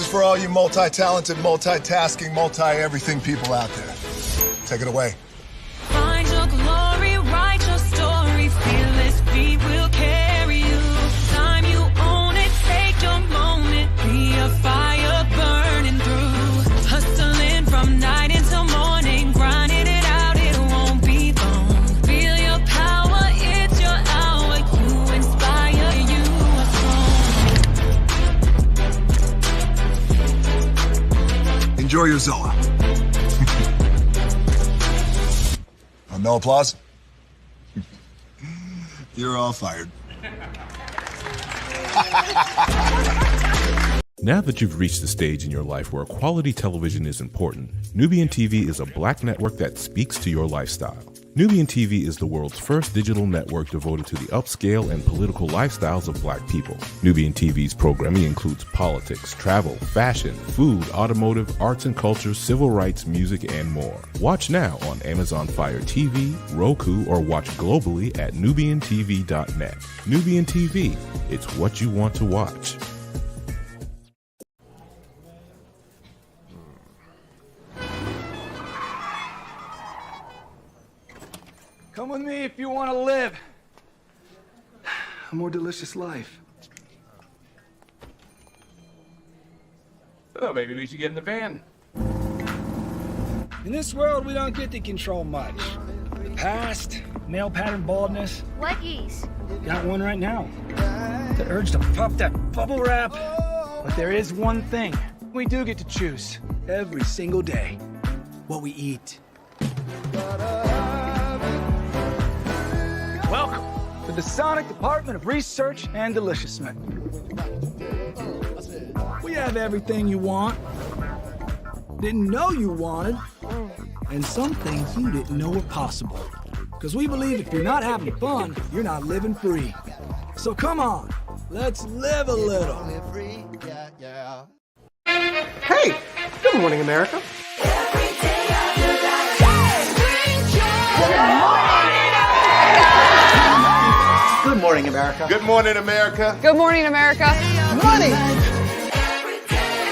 is for all you multi-talented, multitasking, multi-everything people out there. Take it away. Find your glory, write your story, fearless feet will carry you. Time you own it, take your moment, be a fire burning through. Hustling from night until morning, grinding it out, it won't be long. Feel your power, it's your hour, you inspire, you are strong. Enjoy your Zoa. No applause? You're all fired. Now that you've reached the stage in your life where quality television is important, Nubian TV is a black network that speaks to your lifestyle. Nubian TV is the world's first digital network devoted to the upscale and political lifestyles of black people. Nubian TV's programming includes politics, travel, fashion, food, automotive, arts and culture, civil rights, music, and more. Watch now on Amazon Fire TV, Roku, or watch globally at nubiantv.net. Nubian TV, it's what you want to watch. Come with me if you want to live a more delicious life. Oh, maybe we should get in the van. In this world, we don't get to control much. The past, male pattern baldness. Leggies. Got one right now. The urge to pop that bubble wrap. But there is one thing we do get to choose every single day. What we eat. Welcome to the Sonic Department of Research and Deliciousment. We have everything you want, didn't know you wanted, and some things you didn't know were possible. Because we believe if you're not having fun, you're not living free. So come on, let's live a little. Hey, good morning, America. Good morning, America. Good morning, America. Good morning, America. Money!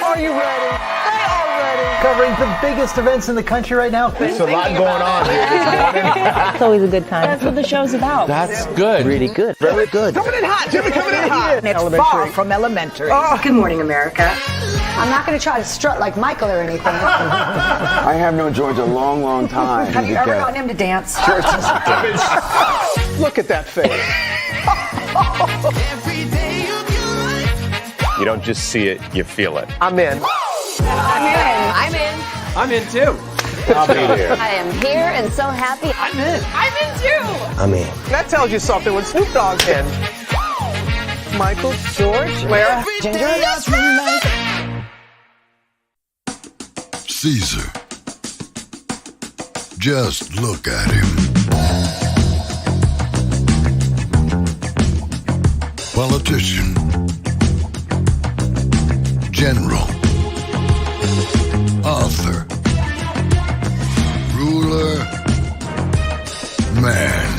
Are you ready? They are ready. Covering the biggest events in the country right now. There's a lot going on here this morning. It's always a good time. That's what the show's about. That's good. Really good. Very good. Coming in hot, Jimmy, coming in hot. It's far from elementary. Good morning, America. I'm not going to try to strut like Michael or anything. I have known George a long, long time. Have you ever gotten him to dance? Look at that face. You don't just see it, you feel it. I'm in. I'm in. I'm in. I'm in too. I'll be here. I am here and so happy. I'm in. I'm in too. I'm in. That tells you something when Snoop Dogg's in. Michael, George, Lara, Ginger. Caesar. Just look at him. Politician. General. Author. Ruler. Man.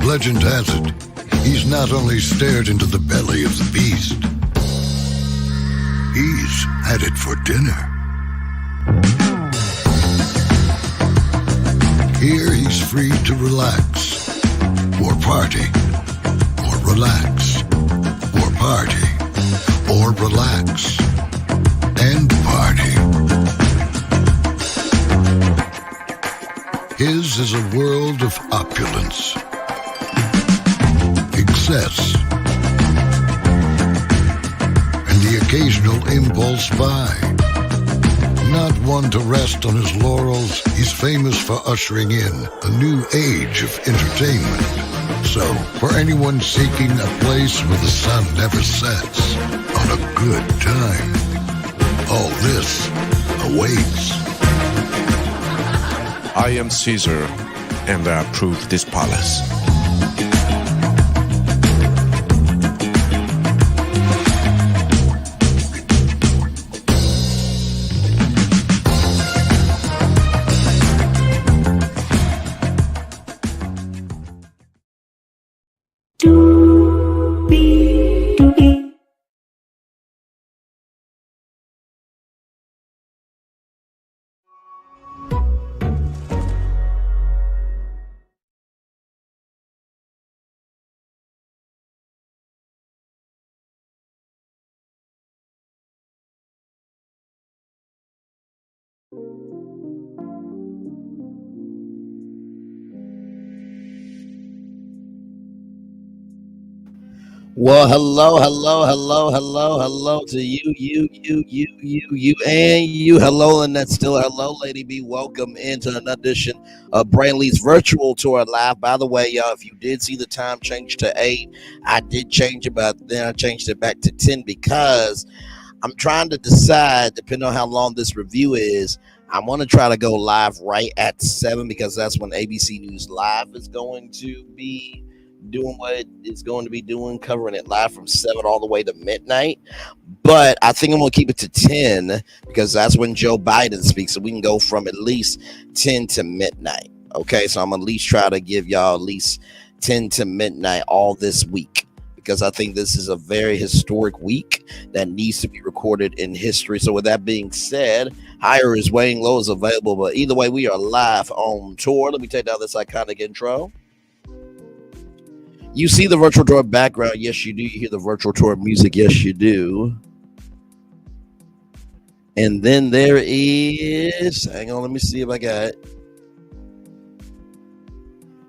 Legend has it, he's not only stared into the belly of the beast, he's had it for dinner. Here he's free to relax, or party, or relax, or party, or relax, and party. His is a world of opulence, excess, and the occasional impulse buy. Not one to rest on his laurels, he's famous for ushering in a new age of entertainment. So, for anyone seeking a place where the sun never sets on a good time, all this awaits. I am Caesar, and I approve this palace. Well, hello to you, and you. Hello, and that's still hello, Lady B. Welcome into another edition of Brainley's Virtual Tour Live. By the way, y'all, if you did see the time change to 8, I did change it, but then I changed it back to 10 because I'm trying to decide, depending on how long this review is, I want to try to go live right at 7 because that's when ABC News Live is going to be doing what it's going to be doing, covering it live from 7 all the way to midnight. But I think I'm going to keep it to 10 because that's when Joe Biden speaks. So we can go from at least 10 to midnight. Okay, so I'm going to at least try to give y'all at least 10 to midnight all this week because I think this is a very historic week that needs to be recorded in history. So with that being said, Higher is Weighing Low is available. But either way, we are live on tour. Let me take down this iconic intro. You see the virtual tour background. Yes, you do. You hear the virtual tour music. Yes, you do. And then there is, hang on, let me see if I got it.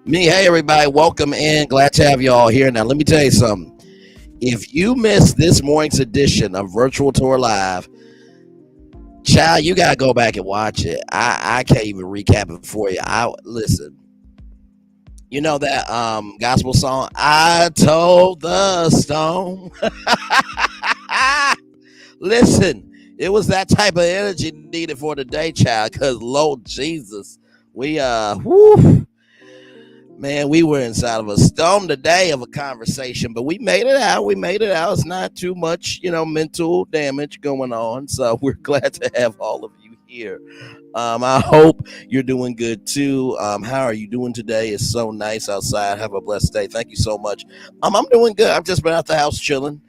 Hey, everybody. Welcome in. Glad to have you all here. Now, let me tell you something. If you missed this morning's edition of Virtual Tour Live, child, you got to go back and watch it. I can't even recap it for you. Listen. You know that gospel song, I Told the Stone? Listen, it was that type of energy needed for the day, child, because Lord Jesus, we we were inside of a storm today of a conversation, but we made it out. It's not too much, mental damage going on. So we're glad to have all of you here. I hope you're doing good too. How are you doing today? It's so nice outside. Have a blessed day. Thank you so much. I'm doing good. I've just been out the house chilling.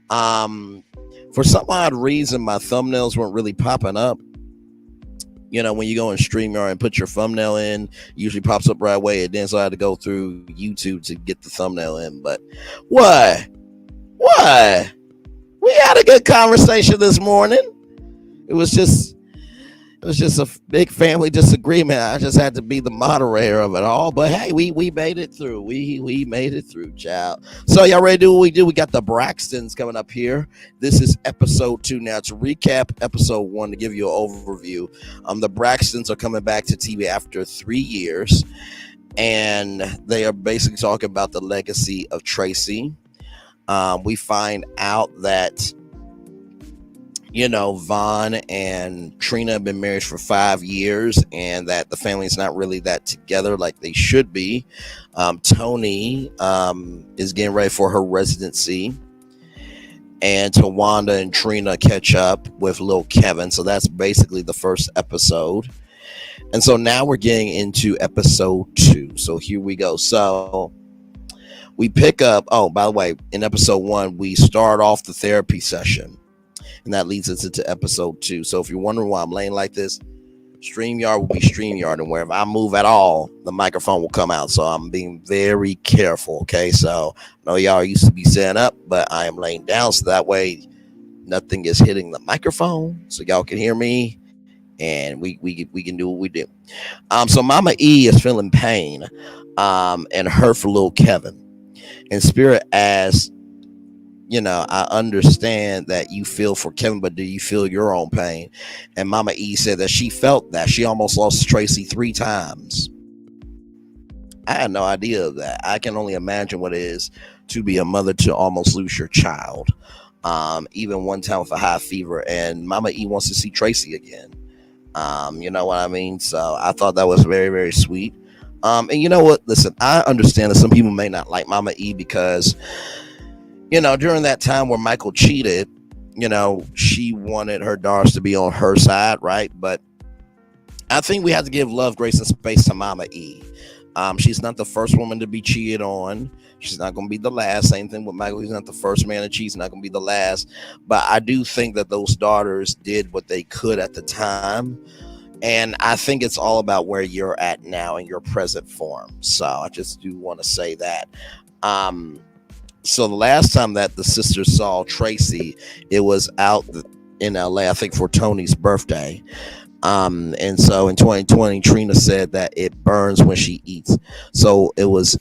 For some odd reason, my thumbnails weren't really popping up. When you go in StreamYard and put your thumbnail in, it usually pops up right away. And then so I had to go through YouTube to get the thumbnail in. But what? We had a good conversation this morning. It was just a big family disagreement. I just had to be the moderator of it all. But hey, we made it through. We made it through, child. So y'all ready to do what we do? We got the Braxtons coming up here. This is episode 2. Now to recap episode 1 to give you an overview. The Braxtons are coming back to TV after 3 years, and they are basically talking about the legacy of Tracy. We find out that Vaughn and Trina have been married for 5 years and that the family's not really that together like they should be. Tony is getting ready for her residency, and Tawanda and Trina catch up with Lil Kevin. So that's basically the first episode. And so now we're getting into episode 2. So here we go. So we pick up, by the way, in episode 1, we start off the therapy session. And that leads us into episode 2. So if you're wondering why I'm laying like this, StreamYard will be StreamYard, and wherever I move at all, the microphone will come out. So I'm being very careful, okay? So I know y'all used to be setting up, but I am laying down so that way nothing is hitting the microphone, so y'all can hear me, and we can do what we do. So Mama E is feeling pain and hurt for little Kevin. And Spirit asks, I understand that you feel for Kevin, but do you feel your own pain? And Mama E said that she felt that. She almost lost Tracy 3 times. I had no idea of that. I can only imagine what it is to be a mother to almost lose your child. Even one time with a high fever. And Mama E wants to see Tracy again. You know what I mean? So I thought that was very, very sweet. And you know what? Listen, I understand that some people may not like Mama E because during that time where Michael cheated, she wanted her daughters to be on her side, right? But I think we have to give love, grace, and space to Mama E. She's not the first woman to be cheated on. She's not going to be the last. Same thing with Michael. He's not the first man to cheat. He's not going to be the last. But I do think that those daughters did what they could at the time. And I think it's all about where you're at now in your present form. So I just do want to say that. So the last time that the sisters saw Tracy, it was out in LA, I think for Tony's birthday. And so in 2020, Trina said that it burns when she eats. So it was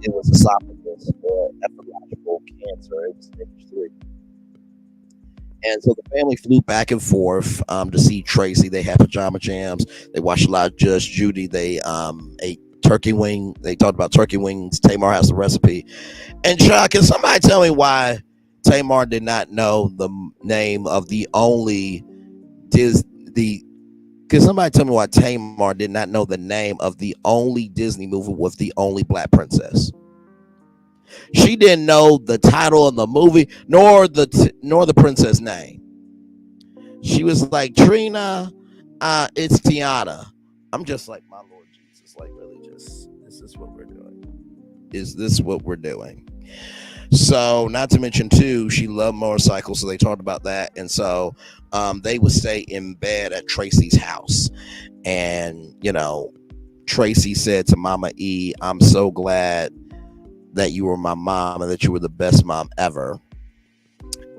esophagus or epithelial cancer. It was stage 3. And so the family flew back and forth to see Tracy. They had pajama jams. They watched a lot of Judge Judy. They ate turkey wing. They talked about turkey wings. Tamar has the recipe. And Sean, can somebody tell me why Tamar did not know the name of the only Can somebody tell me why Tamar did not know the name of the only Disney movie with the only black princess? She didn't know the title of the movie, nor the princess name. She was like, Trina, it's Tiana. I'm just like, my Lord Jesus, like, really, just, is this what we're doing? Is this what we're doing? So, not to mention, too, she loved motorcycles, so they talked about that. And so they would stay in bed at Tracy's house. And, you know, Tracy said to Mama E, I'm so glad that you were my mom and that you were the best mom ever.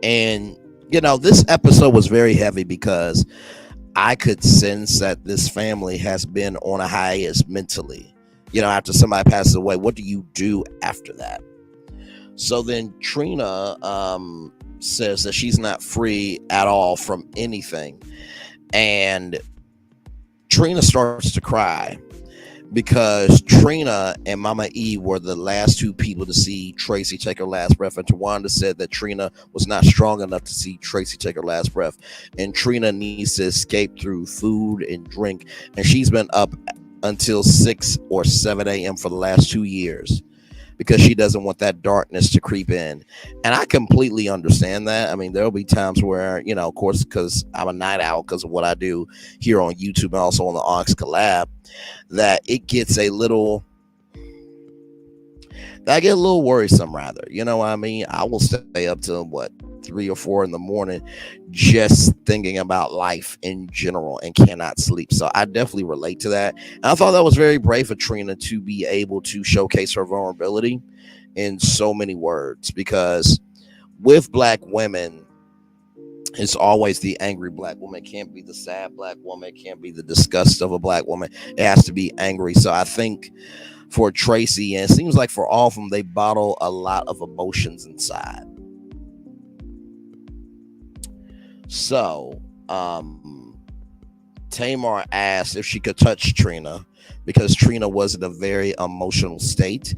And, you know, this episode was very heavy because I could sense that this family has been on a hiatus mentally. You know, after somebody passes away, what do you do after that? So then Trina says that she's not free at all from anything. And Trina starts to cry because Trina and Mama E were the last 2 people to see Tracy take her last breath. And Tawanda said that Trina was not strong enough to see Tracy take her last breath. And Trina needs to escape through food and drink. And she's been up until 6 or 7 a.m. for the last 2 years because she doesn't want that darkness to creep in. And I completely understand that. I mean, there'll be times where, you know, of course, because I'm a night owl because of what I do here on YouTube and also on the Onyx Collab, that it gets a little, I get a little worrisome, rather. You know what I mean? I will stay up till 3 or 4 in the morning just thinking about life in general and cannot sleep. So I definitely relate to that. And I thought that was very brave for Trina to be able to showcase her vulnerability in so many words, because with black women, it's always the angry black woman. It can't be the sad black woman. It can't be the disgust of a black woman. It has to be angry. So I think for Tracy, and it seems like for all of them, they bottle a lot of emotions inside. So Tamar asked if she could touch Trina because Trina was in a very emotional state.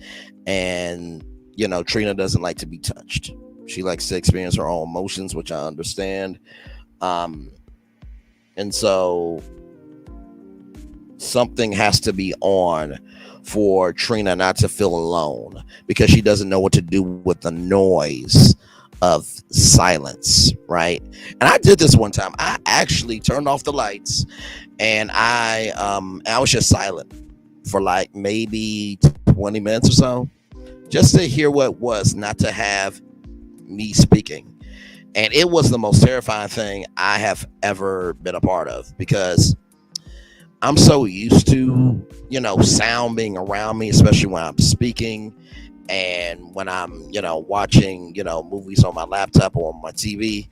And, you know, Trina doesn't like to be touched. She likes to experience her own emotions, which I understand. And so something has to be on for Trina not to feel alone because she doesn't know what to do with the noise of silence, right? And I did this one time. I actually turned off the lights and I was just silent for like maybe 20 minutes or so, just to hear what it was, not to have me speaking. And it was the most terrifying thing I have ever been a part of because I'm so used to, you know, sound being around me, especially when I'm speaking and when I'm, you know, watching, you know, movies on my laptop or on my TV.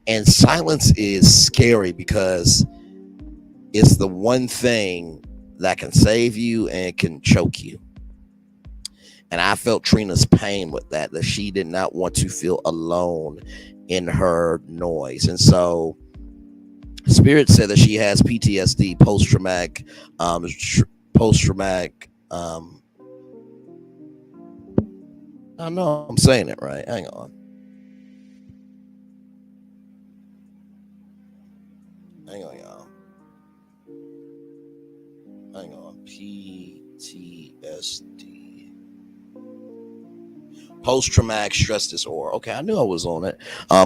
And silence is scary because it's the one thing that can save you and it can choke you. And I felt Trina's pain with that she did not want to feel alone in her noise. And so Spirit said that she has PTSD, post-traumatic, I know I'm saying it right. Hang on. Hang on, y'all. Hang on. PTSD. Post-traumatic stress disorder. Okay, I knew I was on it.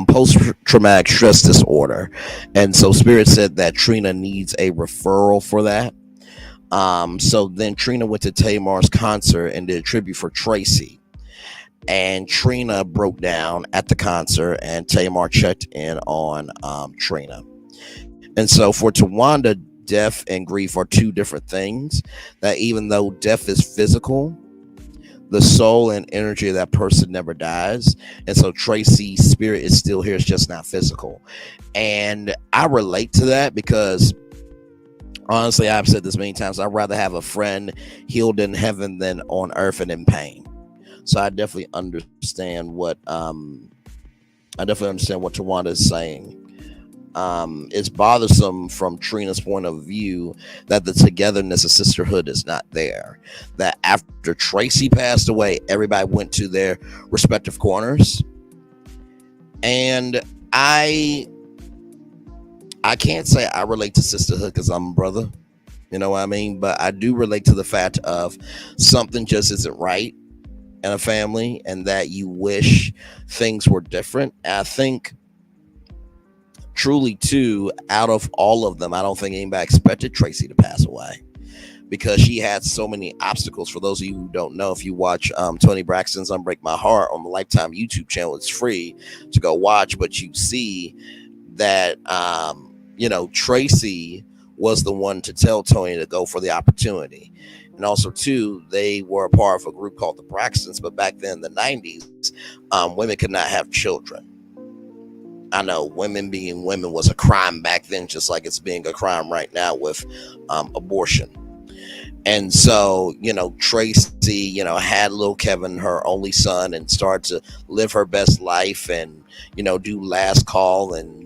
Post-traumatic stress disorder. And so Spirit said that Trina needs a referral for that. So then Trina went to Tamar's concert and did a tribute for Tracy. And Trina broke down at the concert, and Tamar checked in on Trina. And so for Tawanda, death and grief are two different things. That even though death is physical, the soul and energy of that person never dies. And so Tracy's spirit is still here. It's just not physical. And I relate to that because honestly, I've said this many times. I'd rather have a friend healed in heaven than on earth and in pain. So I definitely understand what Tawanda is saying. It's bothersome from Trina's point of view that the togetherness of sisterhood is not there. That after Tracy passed away, everybody went to their respective corners. And I can't say I relate to sisterhood because I'm a brother. You know what I mean? But I do relate to the fact of something just isn't right in a family and that you wish things were different. And I think truly too, out of all of them, I don't think anybody expected Tracy to pass away because she had so many obstacles. For those of you who don't know, if you watch Tony Braxton's Unbreak My Heart on the Lifetime YouTube channel, it's free to go watch, but you see that Tracy was the one to tell Tony to go for the opportunity. And also, too, they were a part of a group called the Braxtons. But back then in the 90s, women could not have children. I know women being women was a crime back then, just like it's being a crime right now with abortion. And so, Tracy, had little Kevin, her only son, and started to live her best life and, do Last Call and,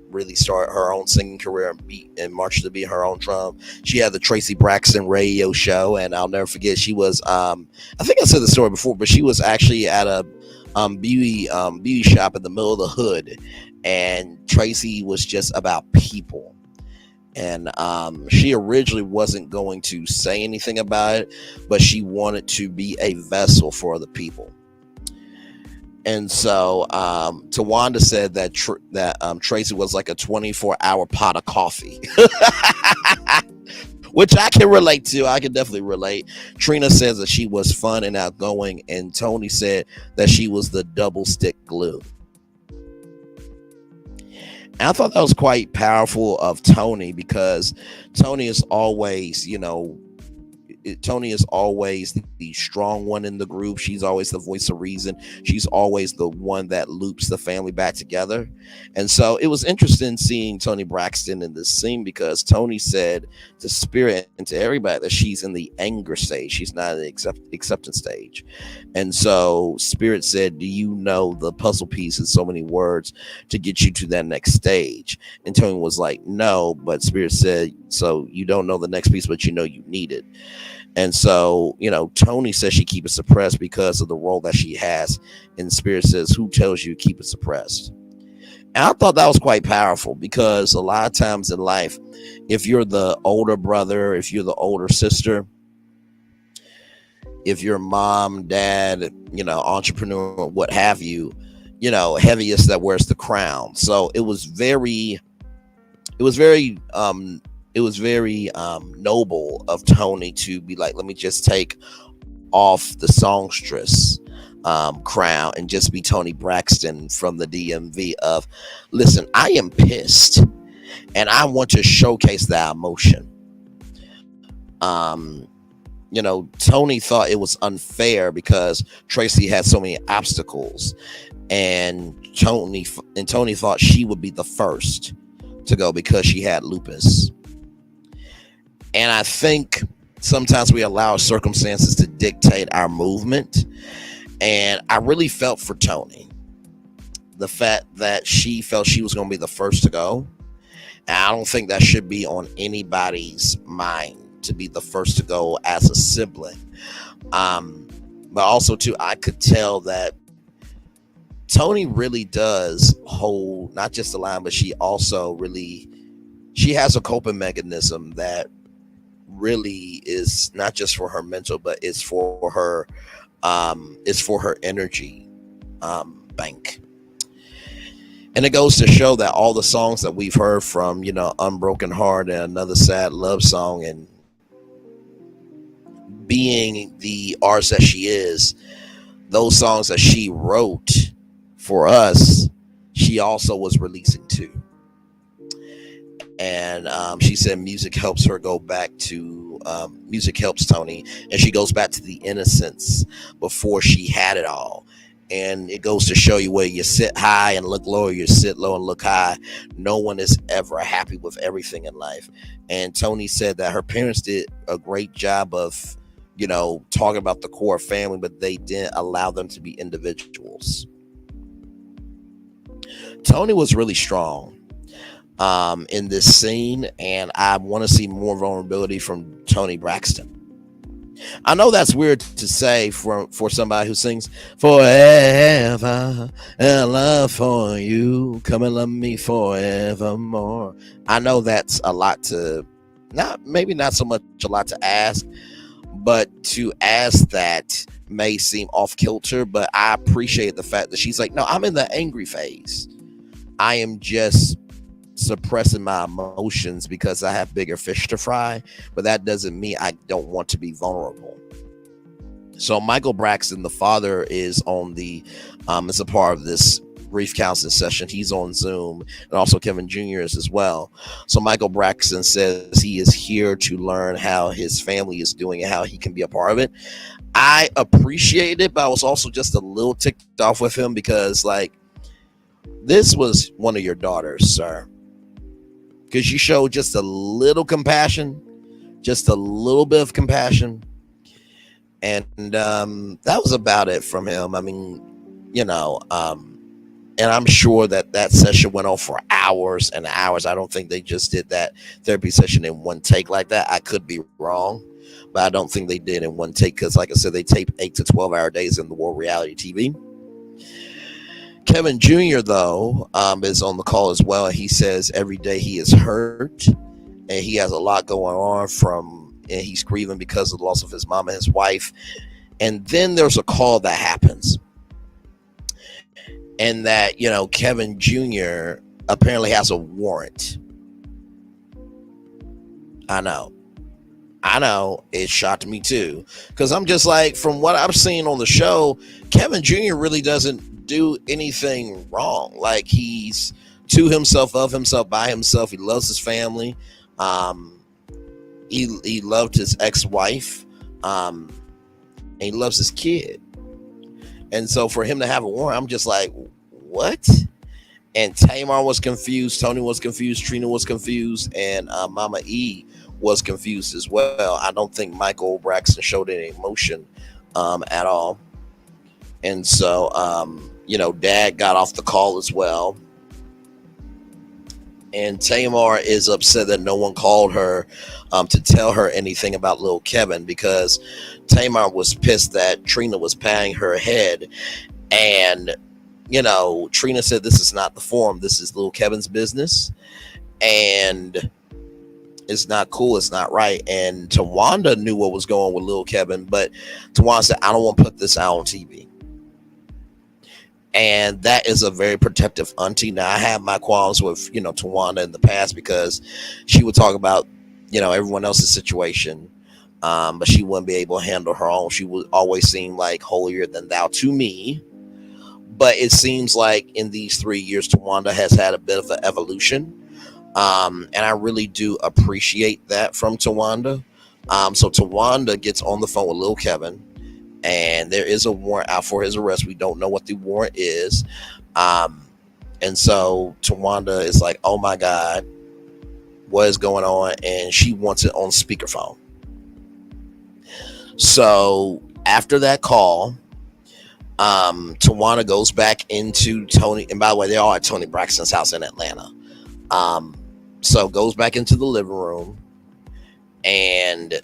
really start her own singing career and march to be her own drum. She had the Tracy Braxton radio show, and I'll never forget, she was I think I said the story before, but she was actually at a beauty shop in the middle of the hood, and Tracy was just about people. And she originally wasn't going to say anything about it, but she wanted to be a vessel for other people. And so Tawanda said that Tracy was like a 24-hour pot of coffee, which I can relate to. I can definitely relate. Trina says that she was fun and outgoing, and Tony said that she was the double stick glue. And I thought that was quite powerful of Tony because Tony is always, Tony is always the strong one in the group. She's always the voice of reason. She's always the one that loops the family back together. And so it was interesting seeing Tony Braxton in this scene because Tony said to Spirit and to everybody that she's in the anger stage. She's not in the acceptance stage. And so Spirit said, do you know the puzzle piece in so many words to get you to that next stage? And Tony was like, no, but Spirit said, so you don't know the next piece, but you need it. And so, Tony says she keep it suppressed because of the role that she has. And Spirit says, who tells you to keep it suppressed? And I thought that was quite powerful because a lot of times in life, if you're the older brother, if you're the older sister, if you're mom, dad, entrepreneur, what have you, heaviest that wears the crown. So it was very noble of Tony to be like, let me just take off the songstress crown and just be Tony Braxton from the DMV of, listen, I am pissed and I want to showcase that emotion. Tony thought it was unfair because Tracy had so many obstacles, and Tony thought she would be the first to go because she had lupus. And I think sometimes we allow circumstances to dictate our movement. And I really felt for Tony, the fact that she felt she was going to be the first to go. And I don't think that should be on anybody's mind to be the first to go as a sibling. But also too, I could tell that Tony really does hold not just the line, but she has a coping mechanism that really is not just for her mental, but it's for her energy bank. And it goes to show that all the songs that we've heard from, Unbroken Heart and Another Sad Love Song and being the artist that she is, those songs that she wrote for us, she also was releasing too. And she said music helps her go back to, music helps Tony, and she goes back to the innocence before she had it all. And it goes to show you, where you sit high and look low, or you sit low and look high. No one is ever happy with everything in life. And Tony said that her parents did a great job of, talking about the core family, but they didn't allow them to be individuals. Tony was really strong in this scene, and I want to see more vulnerability from Tony Braxton. I know that's weird to say for somebody who sings forever and love for you, come and love me forevermore. I know that's a lot to, maybe not so much a lot to ask, but to ask that may seem off kilter. But I appreciate the fact that she's like, no, I'm in the angry phase. I am just suppressing my emotions because I have bigger fish to fry, but that doesn't mean I don't want to be vulnerable. So Michael Braxton, the father, is on the is a part of this grief counseling session. He's on Zoom, and also Kevin Jr. is as well. So Michael Braxton says he is here to learn how his family is doing and how he can be a part of it. I appreciate it, but I was also just a little ticked off with him because, like, this was one of your daughters, sir. Because you showed just a little compassion, just a little bit of compassion. And that was about it from him. I mean, and I'm sure that session went on for hours and hours. I don't think they just did that therapy session in one take like that. I could be wrong, but I don't think they did in one take because, like I said, they tape 8 to 12-hour days in the world reality TV. Kevin Jr., though, is on the call as well. He says every day he is hurt and he has a lot going on and he's grieving because of the loss of his mom and his wife. And then there's a call that happens. And that, Kevin Jr. apparently has a warrant. I know. It shocked me too. Because I'm just like, from what I've seen on the show, Kevin Jr. really doesn't do anything wrong. Like, he's to himself, of himself, by himself. He loves his family. He loved his ex-wife. And he loves his kid. And so for him to have a warrant, I'm just like, what? And Tamar was confused. Tony was confused. Trina was confused. And Mama E was confused as well. I don't think Michael Braxton showed any emotion at all. And so, Dad got off the call as well. And Tamar is upset that no one called her to tell her anything about little Kevin, because Tamar was pissed that Trina was patting her head. And, Trina said, this is not the forum. This is little Kevin's business. And it's not cool. It's not right. And Tawanda knew what was going on with little Kevin, but Tawanda said, I don't want to put this out on TV. And that is a very protective auntie. Now, I have my qualms with, Tawanda in the past, because she would talk about, everyone else's situation, but she wouldn't be able to handle her own. She would always seem like holier than thou to me. But it seems like in these 3 years, Tawanda has had a bit of an evolution. And I really do appreciate that from Tawanda. So Tawanda gets on the phone with little Kevin, and there is a warrant out for his arrest. We don't know what the warrant is. And so Tawanda is like, oh my God, what is going on? And she wants it on speakerphone. So after that call, Tawanda goes back into Tony. And by the way, they're all at Tony Braxton's house in Atlanta. So goes back into the living room and,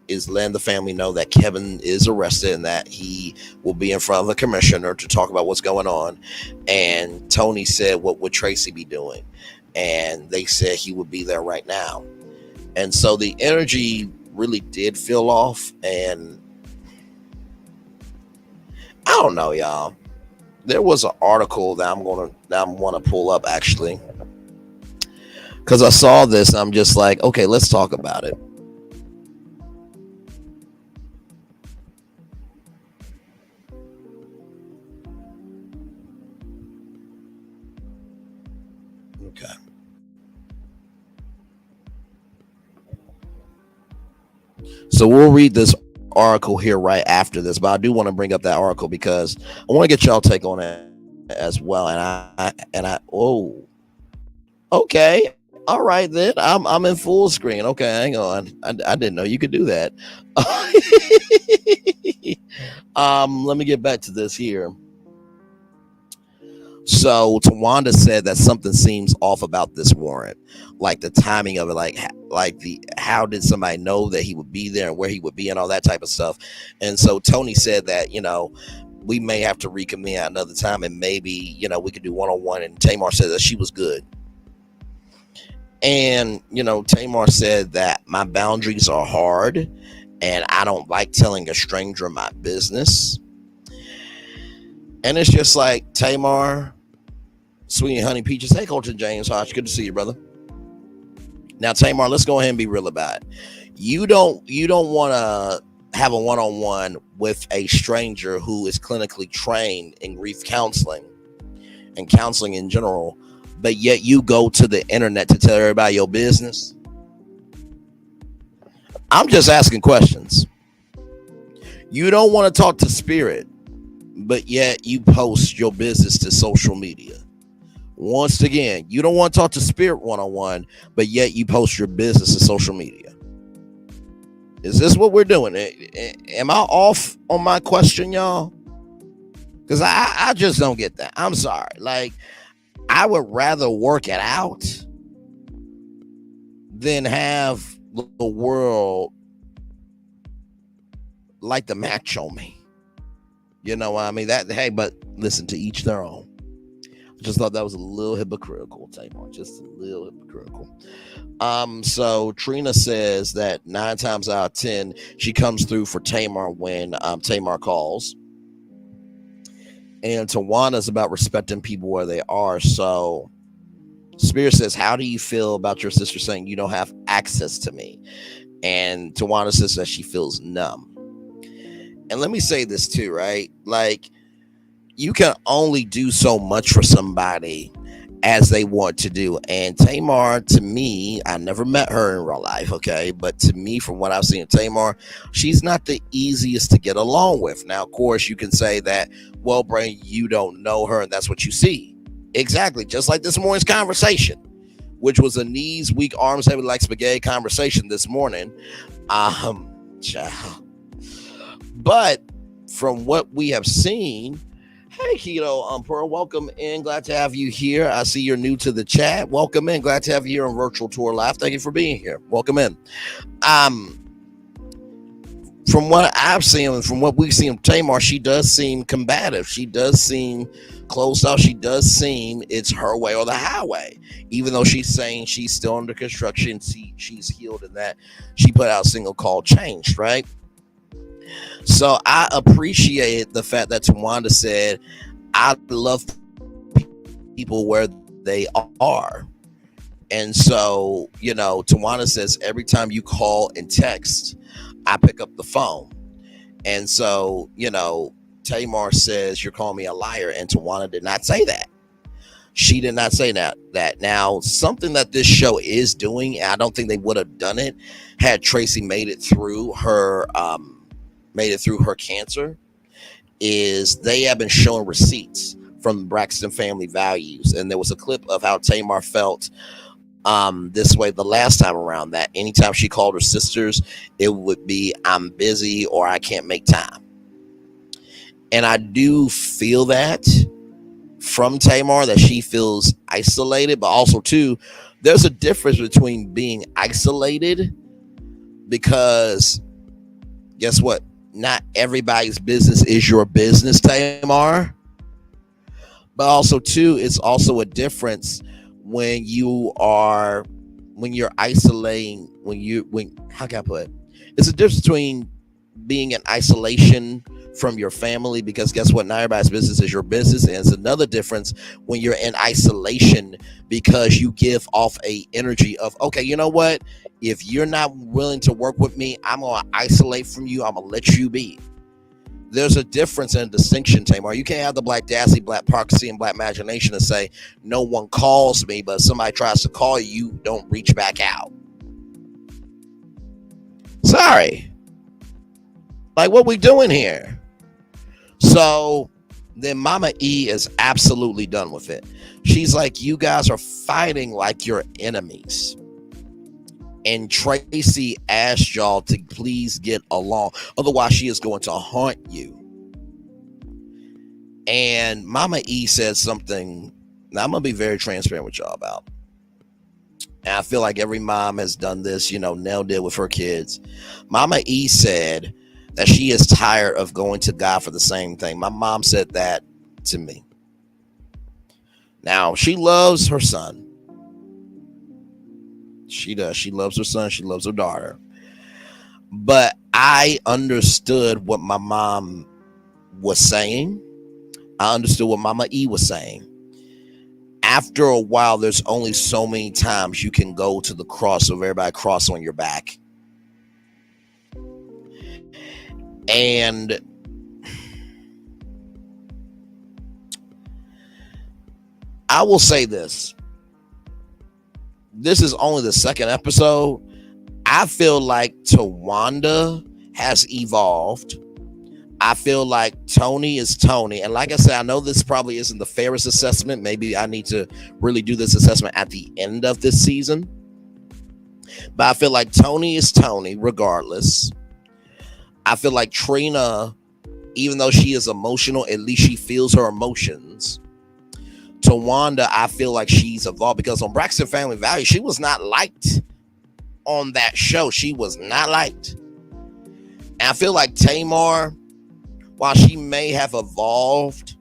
is letting the family know that Kevin is arrested and that he will be in front of the commissioner to talk about what's going on. And Tony said, what would Tracy be doing? And they said he would be there right now. And so the energy really did feel off. And I don't know, y'all. There was an article that I'm want to pull up, actually, because I saw this and I'm just like, okay, let's talk about it. Okay. So we'll read this article here right after this, but I do want to bring up that article because I want to get y'all take on it as well. Oh, okay. All right, then I'm in full screen. Okay, hang on. I didn't know you could do that. Let me get back to this here. So Tawanda said that something seems off about this warrant, like the timing of it, like how did somebody know that he would be there and where he would be and all that type of stuff. And so Tony said that, we may have to reconvene at another time and maybe, we could do one-on-one. And Tamar said that she was good. And, Tamar said that my boundaries are hard and I don't like telling a stranger my business. And it's just like, Tamar, Sweetie Honey Peaches, hey, Colton James Hodge, good to see you, brother. Now, Tamar, let's go ahead and be real about it. You don't want to have a one-on-one with a stranger who is clinically trained in grief counseling and counseling in general, but yet you go to the internet to tell everybody your business. I'm just asking questions. You don't want to talk to spirit, but yet you post your business to social media. Once again, you don't want to talk to spirit one-on-one, but yet you post your business to social media. Is this what we're doing? Am I off on my question, y'all? Because I just don't get that. I'm sorry. Like, I would rather work it out than have the world like the match on me. You know what I mean? Hey, but listen, to each their own. I just thought that was a little hypocritical, Tamar. Just a little hypocritical. So Trina says that 9 times out of 10, she comes through for Tamar when Tamar calls. And Tawana's about respecting people where they are. So Spirit says, how do you feel about your sister saying you don't have access to me? And Tawana says that she feels numb. And let me say this too, right? Like, you can only do so much for somebody as they want to do. And Tamar, to me, I never met her in real life, okay? But to me, from what I've seen of Tamar, she's not the easiest to get along with. Now, of course, you can say that, well, Brain, you don't know her, and that's what you see. Exactly. Just like this morning's conversation, which was a knees, weak, arms heavy like spaghetti conversation this morning. But from what we have seen, hey, Keto, Pearl, welcome in. Glad to have you here. I see you're new to the chat. Welcome in. Glad to have you here on Virtual Tour Live. Thank you for being here. Welcome in. From what I've seen and from what we've seen of Tamar, she does seem combative. She does seem closed off. She does seem it's her way or the highway, even though she's saying she's still under construction. She's healed in that she put out a single called Changed, right? So I appreciate the fact that Tawanda said, I love people where they are. And so, Tawanda says, every time you call and text, I pick up the phone. And so, Tamar says, you're calling me a liar. And Tawanda did not say that. She did not say that. Now, something that this show is doing, and I don't think they would have done it had Tracy made it through her cancer, is they have been showing receipts from Braxton family values. And there was a clip of how Tamar felt this way the last time around, that anytime she called her sisters, it would be, I'm busy or I can't make time. And I do feel that from Tamar, that she feels isolated, but also too, there's a difference between being isolated, because guess what? Not everybody's business is your business, Tamar. But also too, it's also a difference when you're isolating, how can I put it? It's a difference between being in isolation from your family, because guess what? Not everybody's business is your business. And it's another difference when you're in isolation because you give off a energy of, okay, you know what? If you're not willing to work with me, I'm going to isolate from you. I'm going to let you be. There's a difference and a distinction, Tamar. You can't have the black dassy, black prophecy, and black imagination and say, no one calls me, but if somebody tries to call you, you don't reach back out. Sorry. Like, what we doing here? So then Mama E is absolutely done with it. She's like, you guys are fighting like you're enemies. And Tracy asked y'all to please get along. Otherwise, she is going to haunt you. And Mama E said something. Now, I'm going to be very transparent with y'all about. And I feel like every mom has done this, Nell did with her kids. Mama E said that she is tired of going to God for the same thing. My mom said that to me. Now, she loves her son. She does. She loves her son. She loves her daughter. But I understood what my mom was saying. I understood what Mama E was saying. After a while, there's only so many times you can go to the cross of everybody cross on your back. And I will say this. This is only the second episode. I feel like Tawanda has evolved. I feel like Tony is Tony. And like I said, I know this probably isn't the fairest assessment. Maybe I need to really do this assessment at the end of this season. But I feel like Tony is Tony regardless. I feel like Trina, even though she is emotional, at least she feels her emotions. Tawanda, I feel like she's evolved because on Braxton Family Value, she was not liked on that show. She was not liked. And I feel like Tamar, while she may have evolved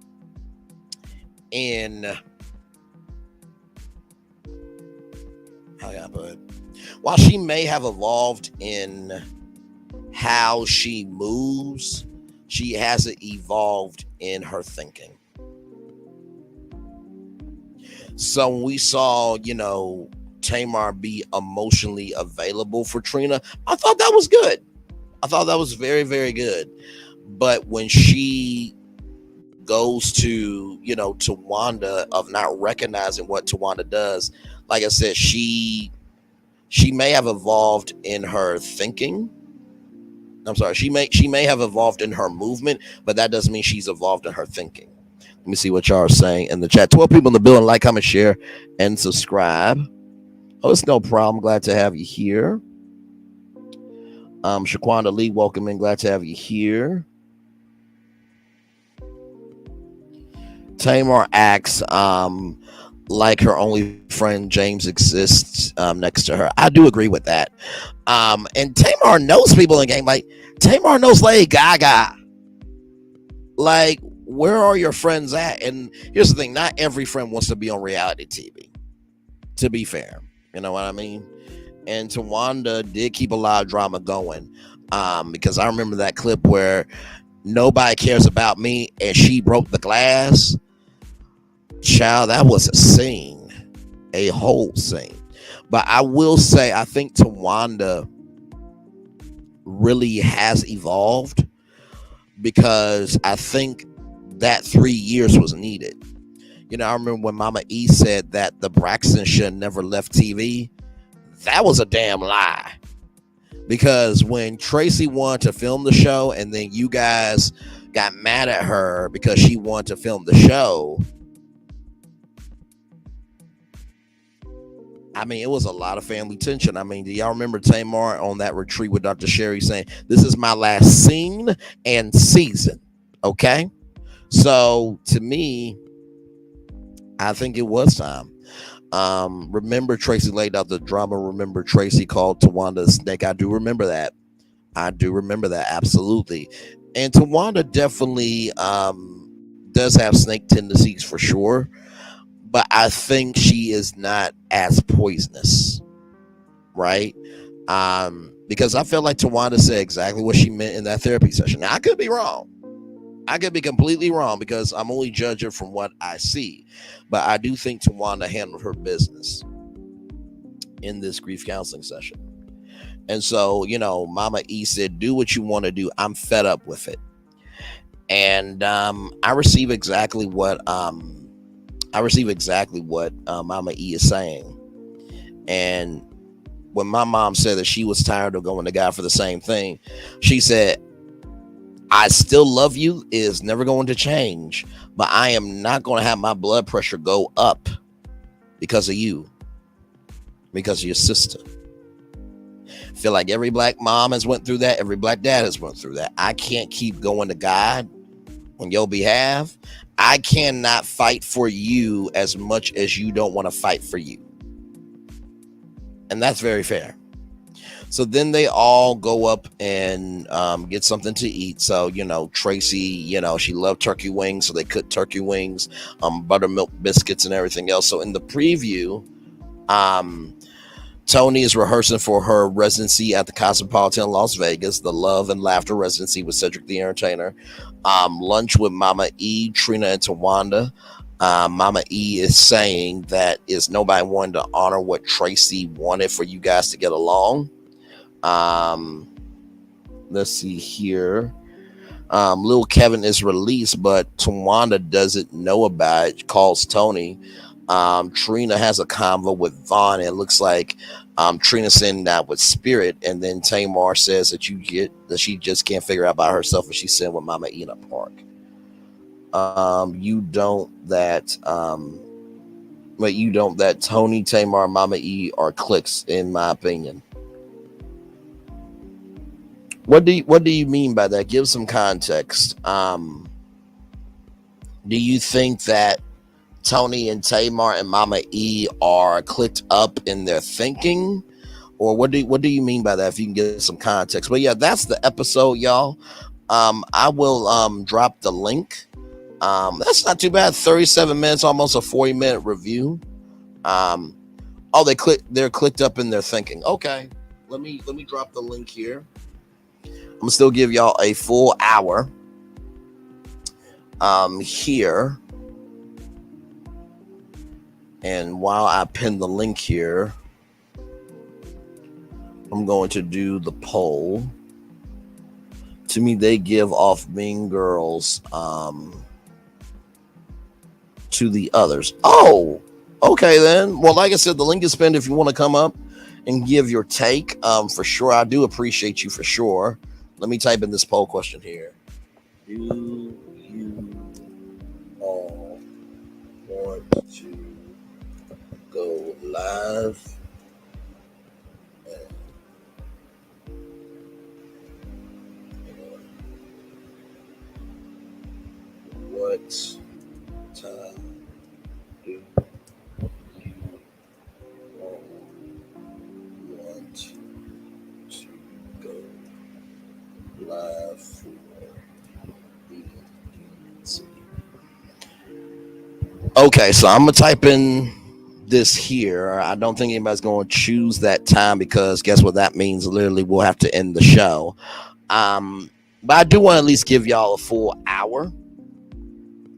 in while she may have evolved in how she moves, she hasn't evolved in her thinking. So when we saw, Tamar be emotionally available for Trina, I thought that was good. I thought that was very, very good. But when she goes to, Tawanda of not recognizing what Tawanda does, like I said, she may have evolved in her thinking. I'm sorry, she may have evolved in her movement, but that doesn't mean she's evolved in her thinking. Let me see what y'all are saying in the chat. 12 people in the building. Like, comment, share, and subscribe. Oh, it's no problem. Glad to have you here. Shaquanda Lee, welcome in. Glad to have you here. Tamar acts like her only friend James exists next to her. I do agree with that. And Tamar knows people in the game. Like, Tamar knows Lady Gaga. Like, where are your friends at? And here's the thing, not every friend wants to be on reality TV, to be fair. You know what I mean? And Tawanda did keep a lot of drama going, because I remember that clip where nobody cares about me and she broke the glass. Child, that was a scene, a whole scene. But I will say, I think Tawanda really has evolved, because I think that 3 years was needed. I remember when Mama E said that the Braxtons should never left TV. That was a damn lie. Because when Tracy wanted to film the show and then you guys got mad at her because she wanted to film the show, I mean, it was a lot of family tension. I mean, do y'all remember Tamar on that retreat with Dr. Sherry saying, this is my last scene and season? Okay. So to me, I think it was time. Remember Tracy laid out the drama. Remember Tracy called Tawanda a snake. I do remember that. Absolutely. And Tawanda definitely does have snake tendencies for sure. But I think she is not as poisonous, right? Because I felt like Tawanda said exactly what she meant in that therapy session. Now, I could be wrong. I could be completely wrong because I'm only judging from what I see. But I do think Tawanda handled her business in this grief counseling session. And so, Mama E said, do what you want to do. I'm fed up with it. And I receive exactly what Mama E is saying. And when my mom said that she was tired of going to God for the same thing, she said, I still love you is never going to change, but I am not going to have my blood pressure go up because of you, because of your sister. I feel like every black mom has went through that. Every black dad has went through that. I can't keep going to God on your behalf. I cannot fight for you as much as you don't want to fight for you. And that's very fair. So then they all go up and get something to eat. So, Tracy, she loved turkey wings. So they cooked turkey wings, buttermilk biscuits and everything else. So in the preview, Tony is rehearsing for her residency at the Cosmopolitan in Las Vegas, the Love and Laughter residency with Cedric the Entertainer. Lunch with Mama E, Trina, and Tawanda. Mama E is saying that is nobody wanting to honor what Tracy wanted for you guys to get along. Let's see here. Little Kevin is released, but Tawanda doesn't know about it. Calls Tony. Trina has a convo with Vaughn. And it looks like Trina sending that with Spirit, and then Tamar says that she just can't figure out by herself, and she's sitting with Mama E in a park. You don't that Tony, Tamar, Mama E are cliques, in my opinion. What do you mean by that? Give some context. Do you think that Tony and Tamar and Mama E are clicked up in their thinking, or what do you mean by that? If you can get some context. But yeah, that's the episode, y'all. I will drop the link. That's not too bad. 37 minutes, almost a 40-minute review. They're clicked up in their thinking. Okay, let me drop the link here. I'm gonna still give y'all a full hour here. And while I pin the link here, I'm going to do the poll. To me, they give off Mean Girls to the others. Oh, okay then. Well, like I said, the link is pinned if you want to come up and give your take. For sure, I do appreciate you for sure. Let me type in this poll question here. Do you all want to go live? What time do you all want to go live for the DNC? Okay, so I'm gonna type in this here. I don't think anybody's going to choose that time, because guess what that means? Literally, we'll have to end the show. But I do want to at least give y'all a full hour,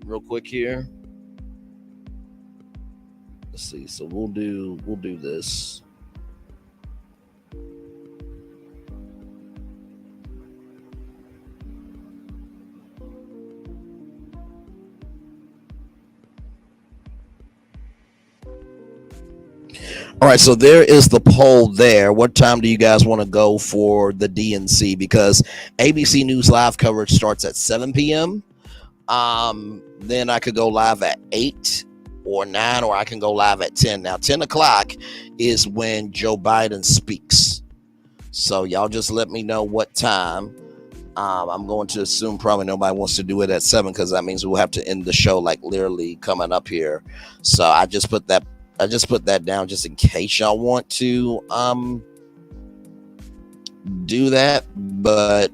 real quick here. Let's see. So we'll do this. All right, so there is the poll there. What time do you guys want to go for the DNC? Because ABC News live coverage starts at 7 p.m. Then I could go live at 8 or 9, or I can go live at 10. Now, 10 o'clock is when Joe Biden speaks. So y'all just let me know what time. I'm going to assume probably nobody wants to do it at 7, because that means we'll have to end the show like literally coming up here. So I just put that down just in case y'all want to do that, but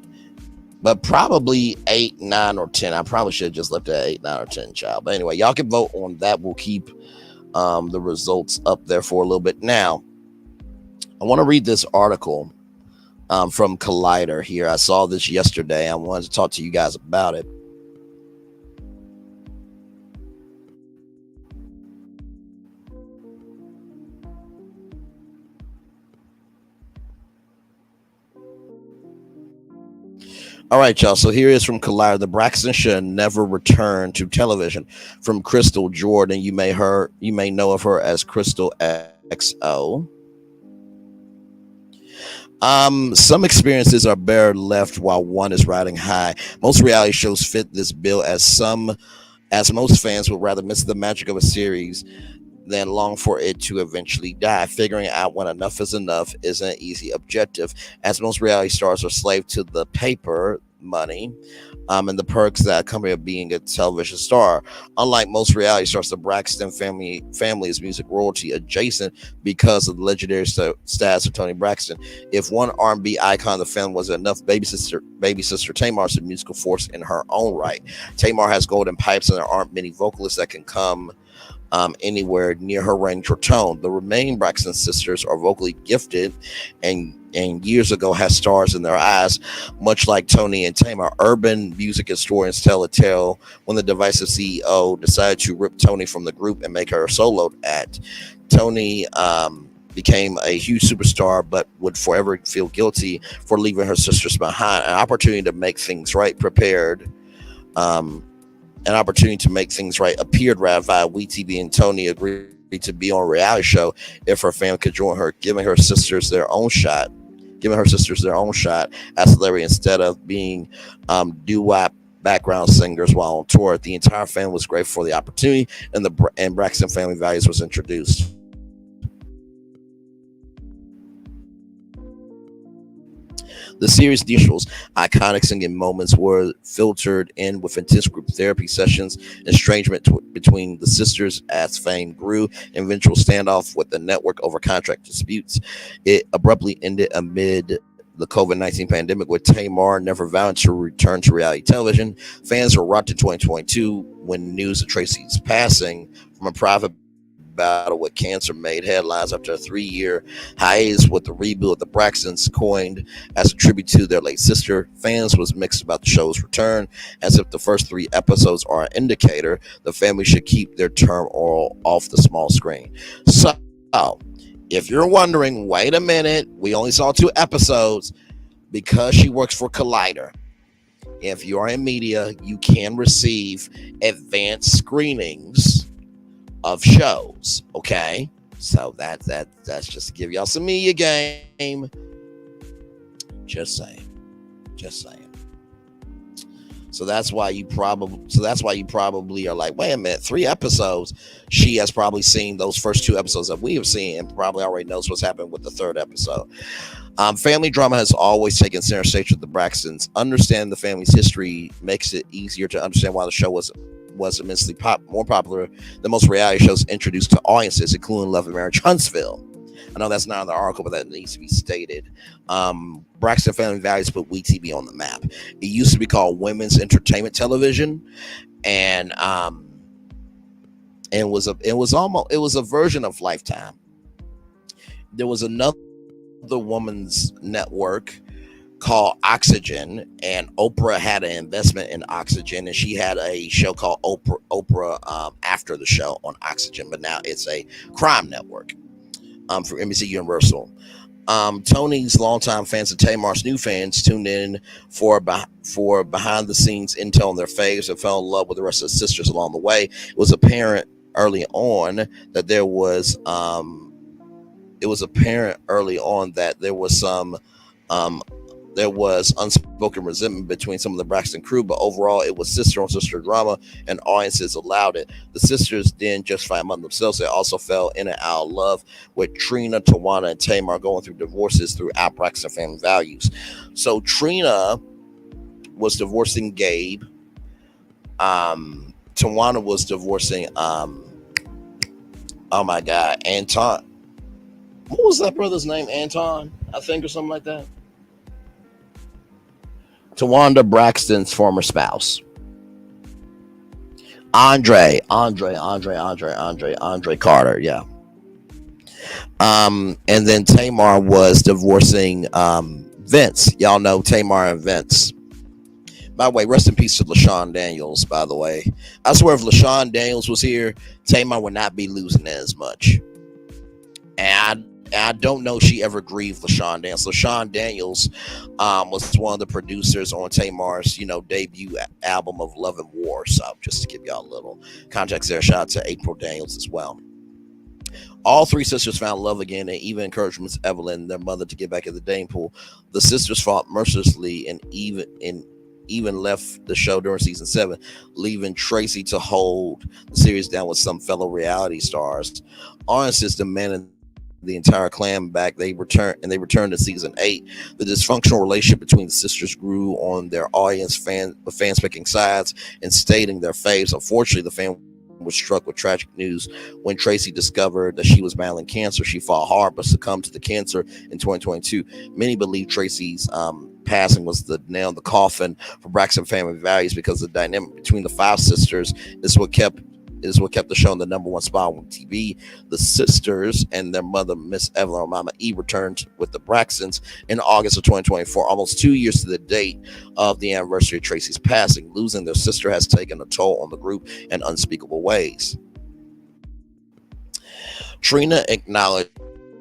probably 8, 9, or 10. I probably should have just left it at 8, 9, or 10, child. But anyway, y'all can vote on that. We'll keep the results up there for a little bit. Now, I want to read this article from Collider here. I saw this yesterday. I wanted to talk to you guys about it. All right, y'all. So here is from Collider. The Braxton should never return to television. From Crystal Jordan. You may know of her as Crystal XO. Some experiences are better left while one is riding high. Most reality shows fit this bill as most fans would rather miss the magic of a series than long for it to eventually die. Figuring out when enough is enough isn't an easy objective, as most reality stars are slave to the paper money and the perks that accompany being a television star. Unlike most reality stars, the Braxton family is music royalty adjacent because of the legendary status of Toni Braxton. If one R&B icon of the family was enough, baby sister Tamar is a musical force in her own right. Tamar has golden pipes, and there aren't many vocalists that can come anywhere near her range or tone. The remaining Braxton sisters are vocally gifted and years ago had stars in their eyes, much like Toni and Tamar. Urban music historians tell a tale when the divisive CEO decided to rip Toni from the group and make her a solo act. Toni became a huge superstar, but would forever feel guilty for leaving her sisters behind. An opportunity to make things right appeared right via WeTV, and Toni agreed to be on a reality show if her family could join her, giving her sisters their own shot as celebrity instead of being doo-wop background singers while on tour. The entire family was grateful for the opportunity, and Braxton Family Values was introduced. The series' initials, iconic singing moments, were filtered in with intense group therapy sessions, estrangement between the sisters as fame grew, and eventual standoff with the network over contract disputes. It abruptly ended amid the COVID-19 pandemic, with Tamar never vowing to return to reality television. Fans were rocked in 2022 when news of Tracy's passing from a private battle with cancer made headlines after a 3-year hiatus, with the reboot of the Braxtons coined as a tribute to their late sister. Fans was mixed about the show's return, as if the first 3 episodes are an indicator the family should keep their turmoil off the small screen. So, if you're wondering, wait a minute, we only saw 2 episodes, because she works for Collider. If you are in media, you can receive advanced screenings of shows, okay? So that's just to give y'all some media game. Just saying. So that's why you probably are like, wait a minute, 3 episodes. She has probably seen those first 2 episodes that we have seen, and probably already knows what's happened with the 3rd episode. Family drama has always taken center stage with the Braxtons. Understanding the family's history makes it easier to understand why the show was immensely more popular than most reality shows introduced to audiences, including Love and Marriage Huntsville. I know that's not in the article, but that needs to be stated. Braxton Family Values put WeTV on the map. It used to be called Women's Entertainment Television, and it was a version of Lifetime. There was another woman's network called Oxygen, and Oprah had an investment in Oxygen, and she had a show called Oprah after the show on Oxygen, but now it's a crime network from NBC Universal. Tony's longtime fans and Tamar's new fans tuned in for behind the scenes intel on their faves and fell in love with the rest of the sisters along the way. It was apparent early on that there was unspoken resentment between some of the Braxton crew, but overall it was sister on sister drama, and audiences allowed it. The sisters didn't just fight among themselves, they also fell in and out of love, with Trina, Tawana, and Tamar going through divorces throughout Braxton Family Values. So Trina was divorcing Gabe. Tawana was divorcing Anton. What was that brother's name? Anton, I think, or something like that. Tawanda Braxton's former spouse. Andre Carter, yeah. And then Tamar was divorcing Vince. Y'all know Tamar and Vince. By the way, rest in peace to LaShawn Daniels, by the way. I swear if LaShawn Daniels was here, Tamar would not be losing as much. And And I don't know she ever grieved LaShawn Daniels. LaShawn Daniels was one of the producers on Tamar's, debut album of Love and War. So just to give y'all a little context there, shout out to April Daniels as well. All three sisters found love again and even encouraged Miss Evelyn, their mother, to get back in the dating pool. The sisters fought mercilessly and even left the show during season 7, leaving Tracy to hold the series down with some fellow reality stars. Orange demanded the entire clan back. They returned to season 8. The dysfunctional relationship between the sisters grew on their audience, with fans picking sides and stating their faves. Unfortunately, the fan was struck with tragic news when Tracy discovered that she was battling cancer. She fought hard but succumbed to the cancer in 2022. Many believe Tracy's passing was the nail in the coffin for Braxton family values, because the dynamic between the 5 sisters is what kept the show in the #1 spot on TV. The sisters and their mother, Miss Evelyn or Mama E, returned with the Braxtons in August of 2024, almost 2 years to the date of the anniversary of Tracy's passing. Losing their sister has taken a toll on the group in unspeakable ways. Trina acknowledged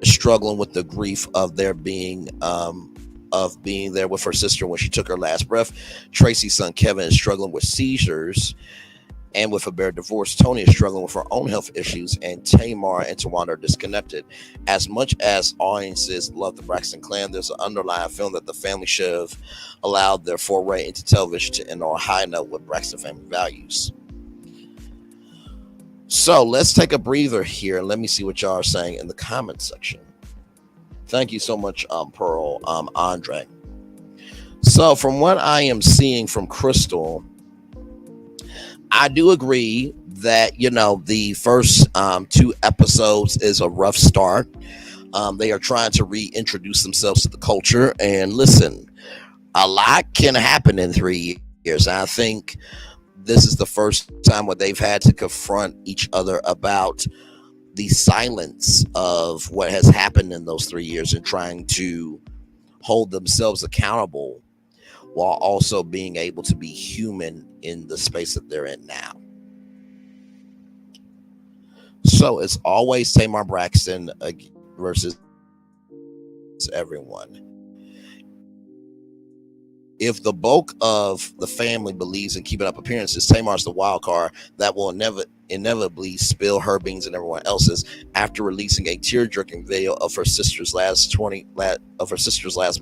struggling with the grief of being there with her sister when she took her last breath. Tracy's son Kevin is struggling with seizures and with a bare divorce. Tony is struggling with her own health issues, and Tamar and Tawanda are disconnected. As much as audiences love the Braxton clan, there's an underlying feeling that the family should have allowed their foray into television to end on a high note with Braxton family values. So let's take a breather here and let me see what y'all are saying in the comment section. Thank you so much, Pearl, Andre. So from what I am seeing from Crystal, I do agree that, the first 2 episodes is a rough start. They are trying to reintroduce themselves to the culture. And listen, a lot can happen in 3 years. I think this is the first time where they've had to confront each other about the silence of what has happened in those 3 years and trying to hold themselves accountable while also being able to be human in the space that they're in now. So it's always Tamar Braxton versus everyone. If the bulk of the family believes in keeping up appearances, Tamar's the wild card that will inevitably spill her beans and everyone else's. After releasing a tear-jerking video of her sister's last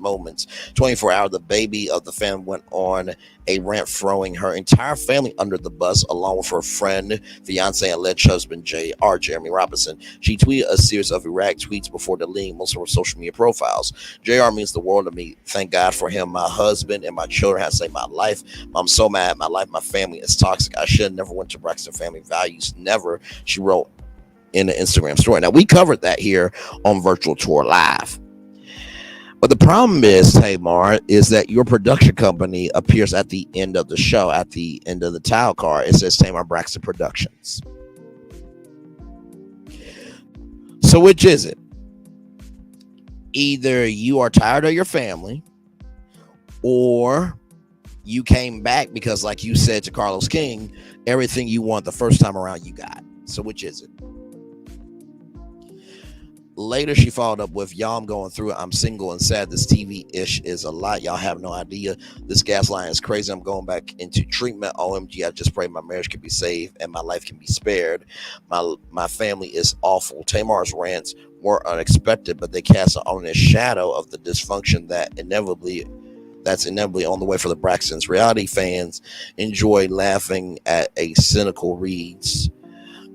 moments, 24 hours, the baby of the family went on a rant, throwing her entire family under the bus, along with her friend, fiance, and alleged husband, J.R. Jeremy Robinson. She tweeted a series of erratic tweets before deleting most of her social media profiles. J.R. means the world to me. Thank God for him. My husband and my children have saved my life. I'm so mad. My life, my family is toxic. I should have never went to Braxton Family Values. Never, she wrote in the Instagram story. Now, we covered that here on Virtual Tour Live. But the problem is, Tamar, is that your production company appears at the end of the show, at the end of the title card. It says Tamar Braxton Productions. So which is it? Either you are tired of your family, or you came back because, like you said to Carlos King, everything you want the first time around, you got. So which is it? Later, she followed up with, y'all, I'm going through it. I'm single and sad. This TV-ish is a lot. Y'all have no idea. This gaslighting is crazy. I'm going back into treatment. OMG, I just pray my marriage can be saved and my life can be spared. My family is awful. Tamar's rants were unexpected, but they cast an ominous shadow of the dysfunction that's inevitably on the way for the Braxtons. Reality fans enjoy laughing at a cynical reads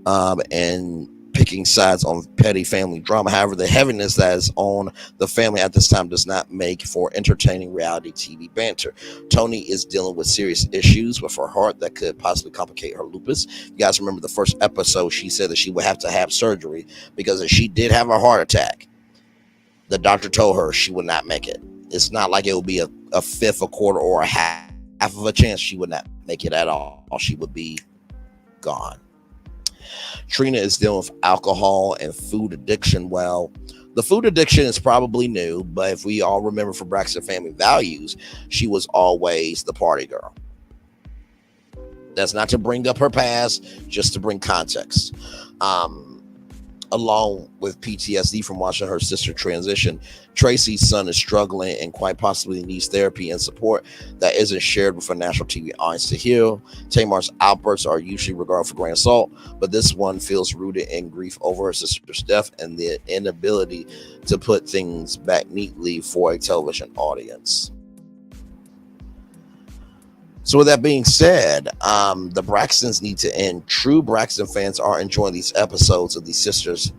and picking sides on petty family drama. However, the heaviness that is on the family at this time does not make for entertaining reality TV banter. Tony is dealing with serious issues with her heart that could possibly complicate her lupus. You guys remember the first episode, she said that she would have to have surgery because if she did have a heart attack, the doctor told her she would not make it. It's not like it would be a fifth, a quarter, or a half of a chance she would not make it at all. She would be gone. Trina is dealing with alcohol and food addiction. Well, the food addiction is probably new, but if we all remember from Braxton Family Values, she was always the party girl. That's not to bring up her past, just to bring context. along with PTSD from watching her sister transition. Tracy's son is struggling and quite possibly needs therapy and support that isn't shared with a national TV audience to heal. Tamar's outbursts are usually regarded for grain of salt, but this one feels rooted in grief over her sister's death and the inability to put things back neatly for a television audience. So with that being said, the Braxtons need to end. True Braxton fans are enjoying these episodes of these sisters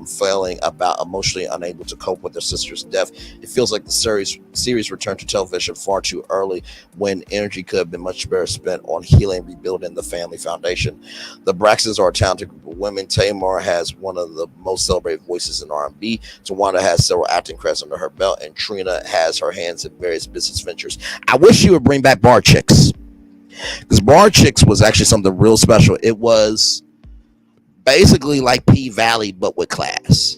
feeling about emotionally unable to cope with their sister's death. It feels like the series returned to television far too early when energy could have been much better spent on healing and rebuilding the family foundation. The Braxtons are a talented group of women. Tamar has one of the most celebrated voices in R&B. Tawanda has several acting credits under her belt, and Trina has her hands in various business ventures. I wish she would bring back Bar Chicks, because Bar Chicks was actually something real special. It was basically like P-Valley, but with class.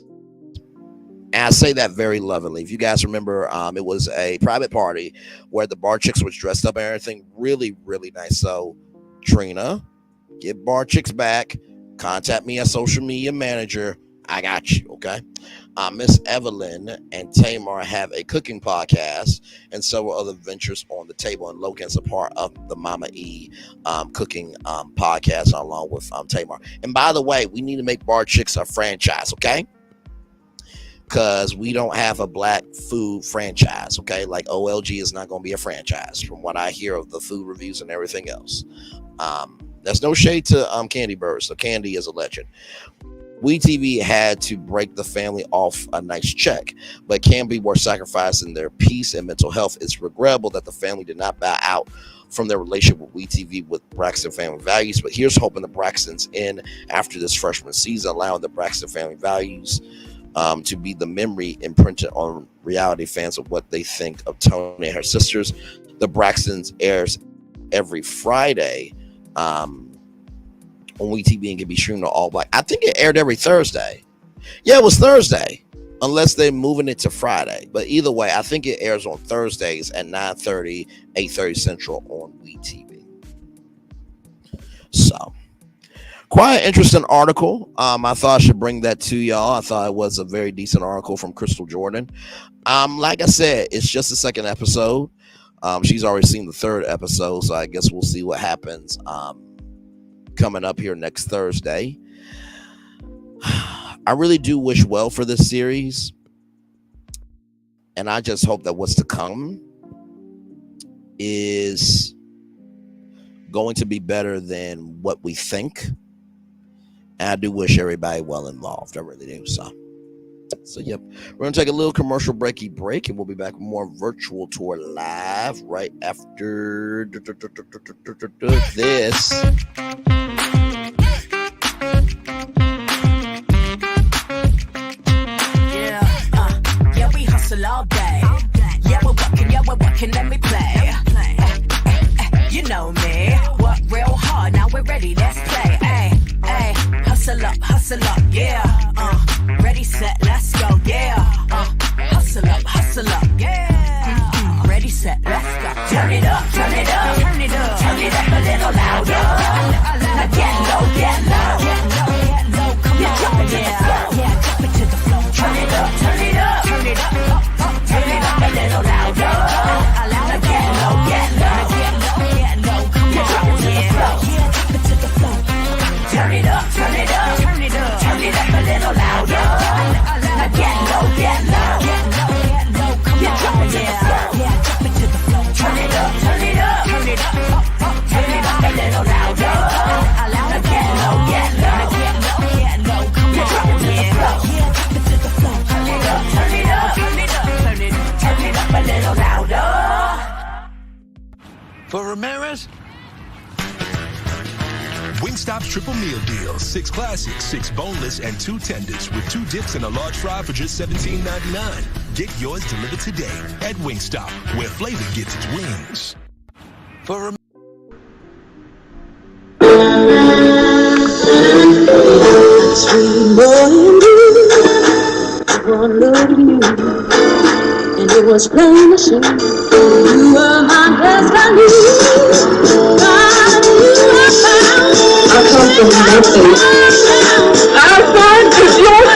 And I say that very lovingly. If you guys remember, it was a private party where the Bar Chicks was dressed up and everything. Really, really nice. So, Trina, get Bar Chicks back. Contact me as social media manager. I got you, okay? Miss Evelyn and Tamar have a cooking podcast and several other ventures on the table, and Logan's a part of the Mama E cooking podcast along with Tamar. And by the way, we need to make Bar Chicks a franchise, okay? Because we don't have a black food franchise, okay? Like OLG is not going to be a franchise from what I hear of the food reviews and everything else. There's no shade to Candy Bird, so Candy is a legend. WeTV had to break the family off a nice check, but can be worth sacrificing their peace and mental health. It's regrettable that the family did not bow out from their relationship with WeTV with Braxton family values, but here's hoping the Braxtons in after this freshman season, allowing the Braxton family values to be the memory imprinted on reality fans of what they think of Tony and her sisters. The Braxtons airs every Friday on WeTV and can be streamed on All Black. I think it aired every Thursday. Yeah, it was Thursday, unless they're moving it to Friday. But either way, I think it airs on Thursdays at 9:30, 8:30 Central on WeTV. So, quite an interesting article. I thought I should bring that to y'all. I thought it was a very decent article from Crystal Jordan. Like I said, it's just the second episode. She's already seen the third episode, so I guess we'll see what happens coming up here next Thursday. I really do wish well for this series, and I just hope that what's to come is going to be better than what we think. And I do wish everybody well involved. I really do. So yep, we're gonna take a little commercial break, and we'll be back with more virtual tour live right after this. Yeah, we hustle all day. Yeah, we're working, let me play. You know me, work real hard, now we're ready, let's play. Hey, hustle up, yeah. Ready, set, let's go, yeah. Hustle up, yeah. Ready, set, let's go. Turn it up, turn it up, turn it up, turn it up a little louder. Now get low, get low, get low, get low. Come on, jump into the flow, yeah, jump into the flow. Turn it up, turn it up, turn it up, turn it up a little louder. Now get low, get low, get low, get low. Come on, jump into the flow, yeah, jump into the flow. Turn it up, turn it up, turn it up, turn it up a little louder. Now get low, get low, get low, get low. Come on, jump into the flow, yeah, jump into the flow. Turn it up, turn it up, turn it up, turn it up a little louder. Now get low, get low, get low, get low. Come on, jump into the flow, yeah, jump into the flow. Turn it up, turn it up, turn it up, turn it up, turn it up a little louder. For Ramirez, Wingstop's triple meal deal. 6 classics, 6 boneless, and 2 tenders with 2 dips and a large fry for just $17.99. Get yours delivered today at Wingstop, where flavor gets its wings. For Sweet morning dew, one look at you, and it was plain to see you were my destiny. God, you are found. I come from nothing. I find that you're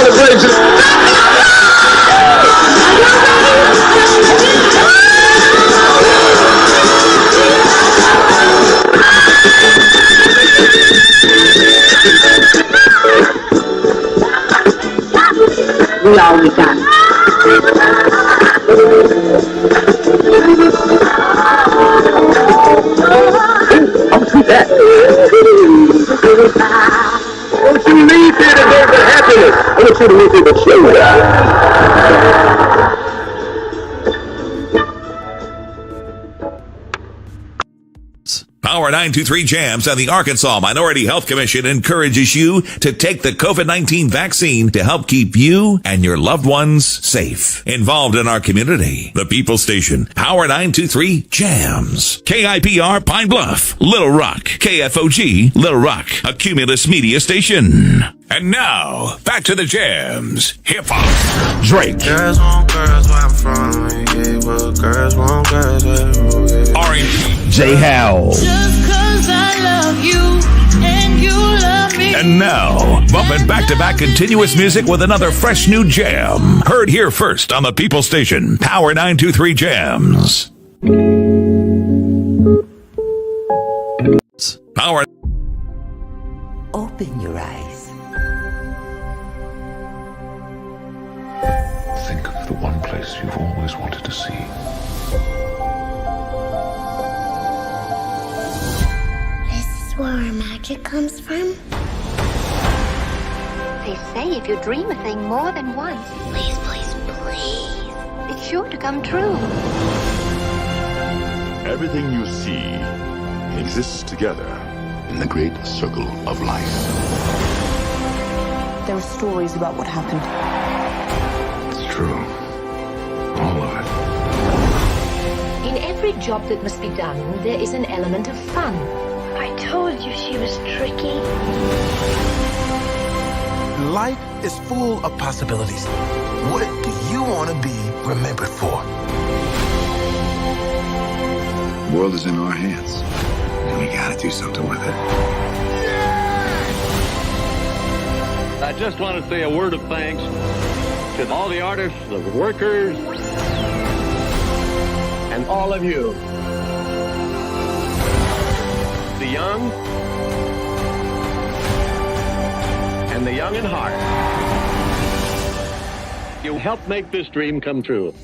We all we got. I'll see that. Don't you leave here today with happiness. I want you to leave here with Power 923 Jams and the Arkansas Minority Health Commission encourages you to take the COVID-19 vaccine to help keep you and your loved ones safe. Involved in our community, the People Station, Power 923 Jams, KIPR Pine Bluff, Little Rock, KFOG Little Rock, a Cumulus media station. And now, back to the jams. Hip-hop. Drake. Girls want girls where I'm from. Yeah, well, girls want girls where I'm R&B. J. Howell. Just 'cause I love you and you love me. And now, bumping back-to-back continuous music with another fresh new jam. Heard here first on the People Station, Power 923 Jams. Power. Open your eyes. Think of the one place you've always wanted to see. This is where our magic comes from. They say if you dream a thing more than once, Please, please, please. it's sure to come true. Everything you see exists together in the great circle of life. There are stories about what happened. It's true. All of it. In every job that must be done, there is an element of fun. I told you she was tricky. Life is full of possibilities. What do you want to be remembered for? The world is in our hands, and we gotta do something with it. I just want to say a word of thanks to all the artists, the workers, and all of you. The young and the young in heart. You helped make this dream come true.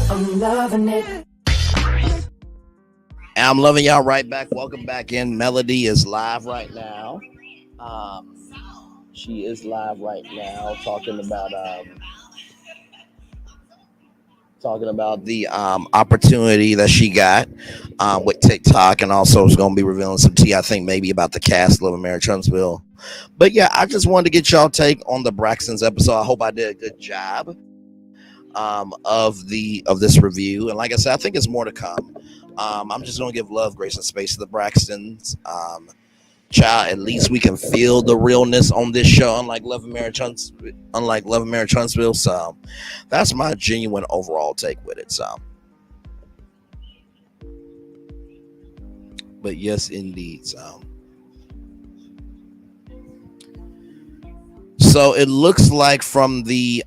I'm loving it. I'm loving y'all right back. Welcome back in. Melody is live right now. She is live right now talking about the opportunity that she got with TikTok, and also is going to be revealing some tea, I think, maybe about the cast of Mary Truntsville. But yeah, I just wanted to get y'all take on the Braxtons episode. I hope I did a good job of this review, and like I said, I think it's more to come. I'm just gonna give love, grace, and space to the Braxtons. Child, at least we can feel the realness on this show, unlike Love and Marriage Huntsville. So that's my genuine overall take with it. But yes, indeed. So it looks like from the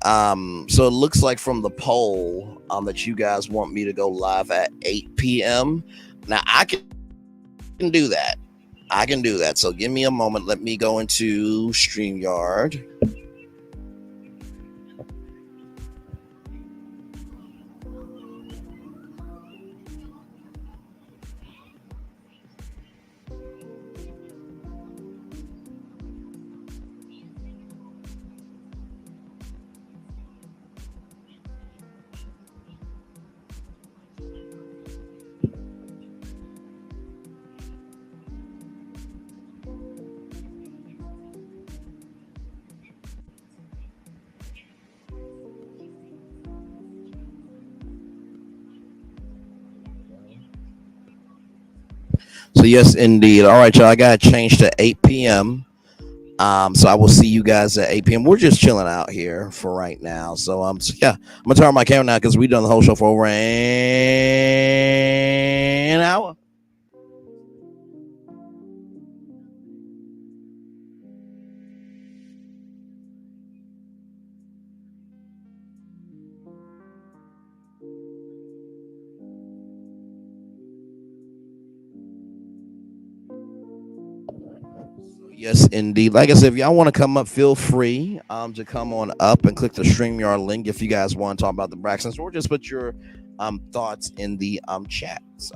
poll that you guys want me to go live at 8 p.m. Now I can do that. So give me a moment. Let me go into StreamYard. So yes, indeed. All right, y'all. I got to change to 8 p.m. So I will see you guys at 8 p.m. We're just chilling out here for right now. So yeah, I'm gonna turn on my camera now because we've done the whole show for over an hour. Yes, indeed. Like I said, if y'all want to come up, feel free to come on up and click the StreamYard link if you guys want to talk about the Braxtons, or just put your thoughts in the chat. So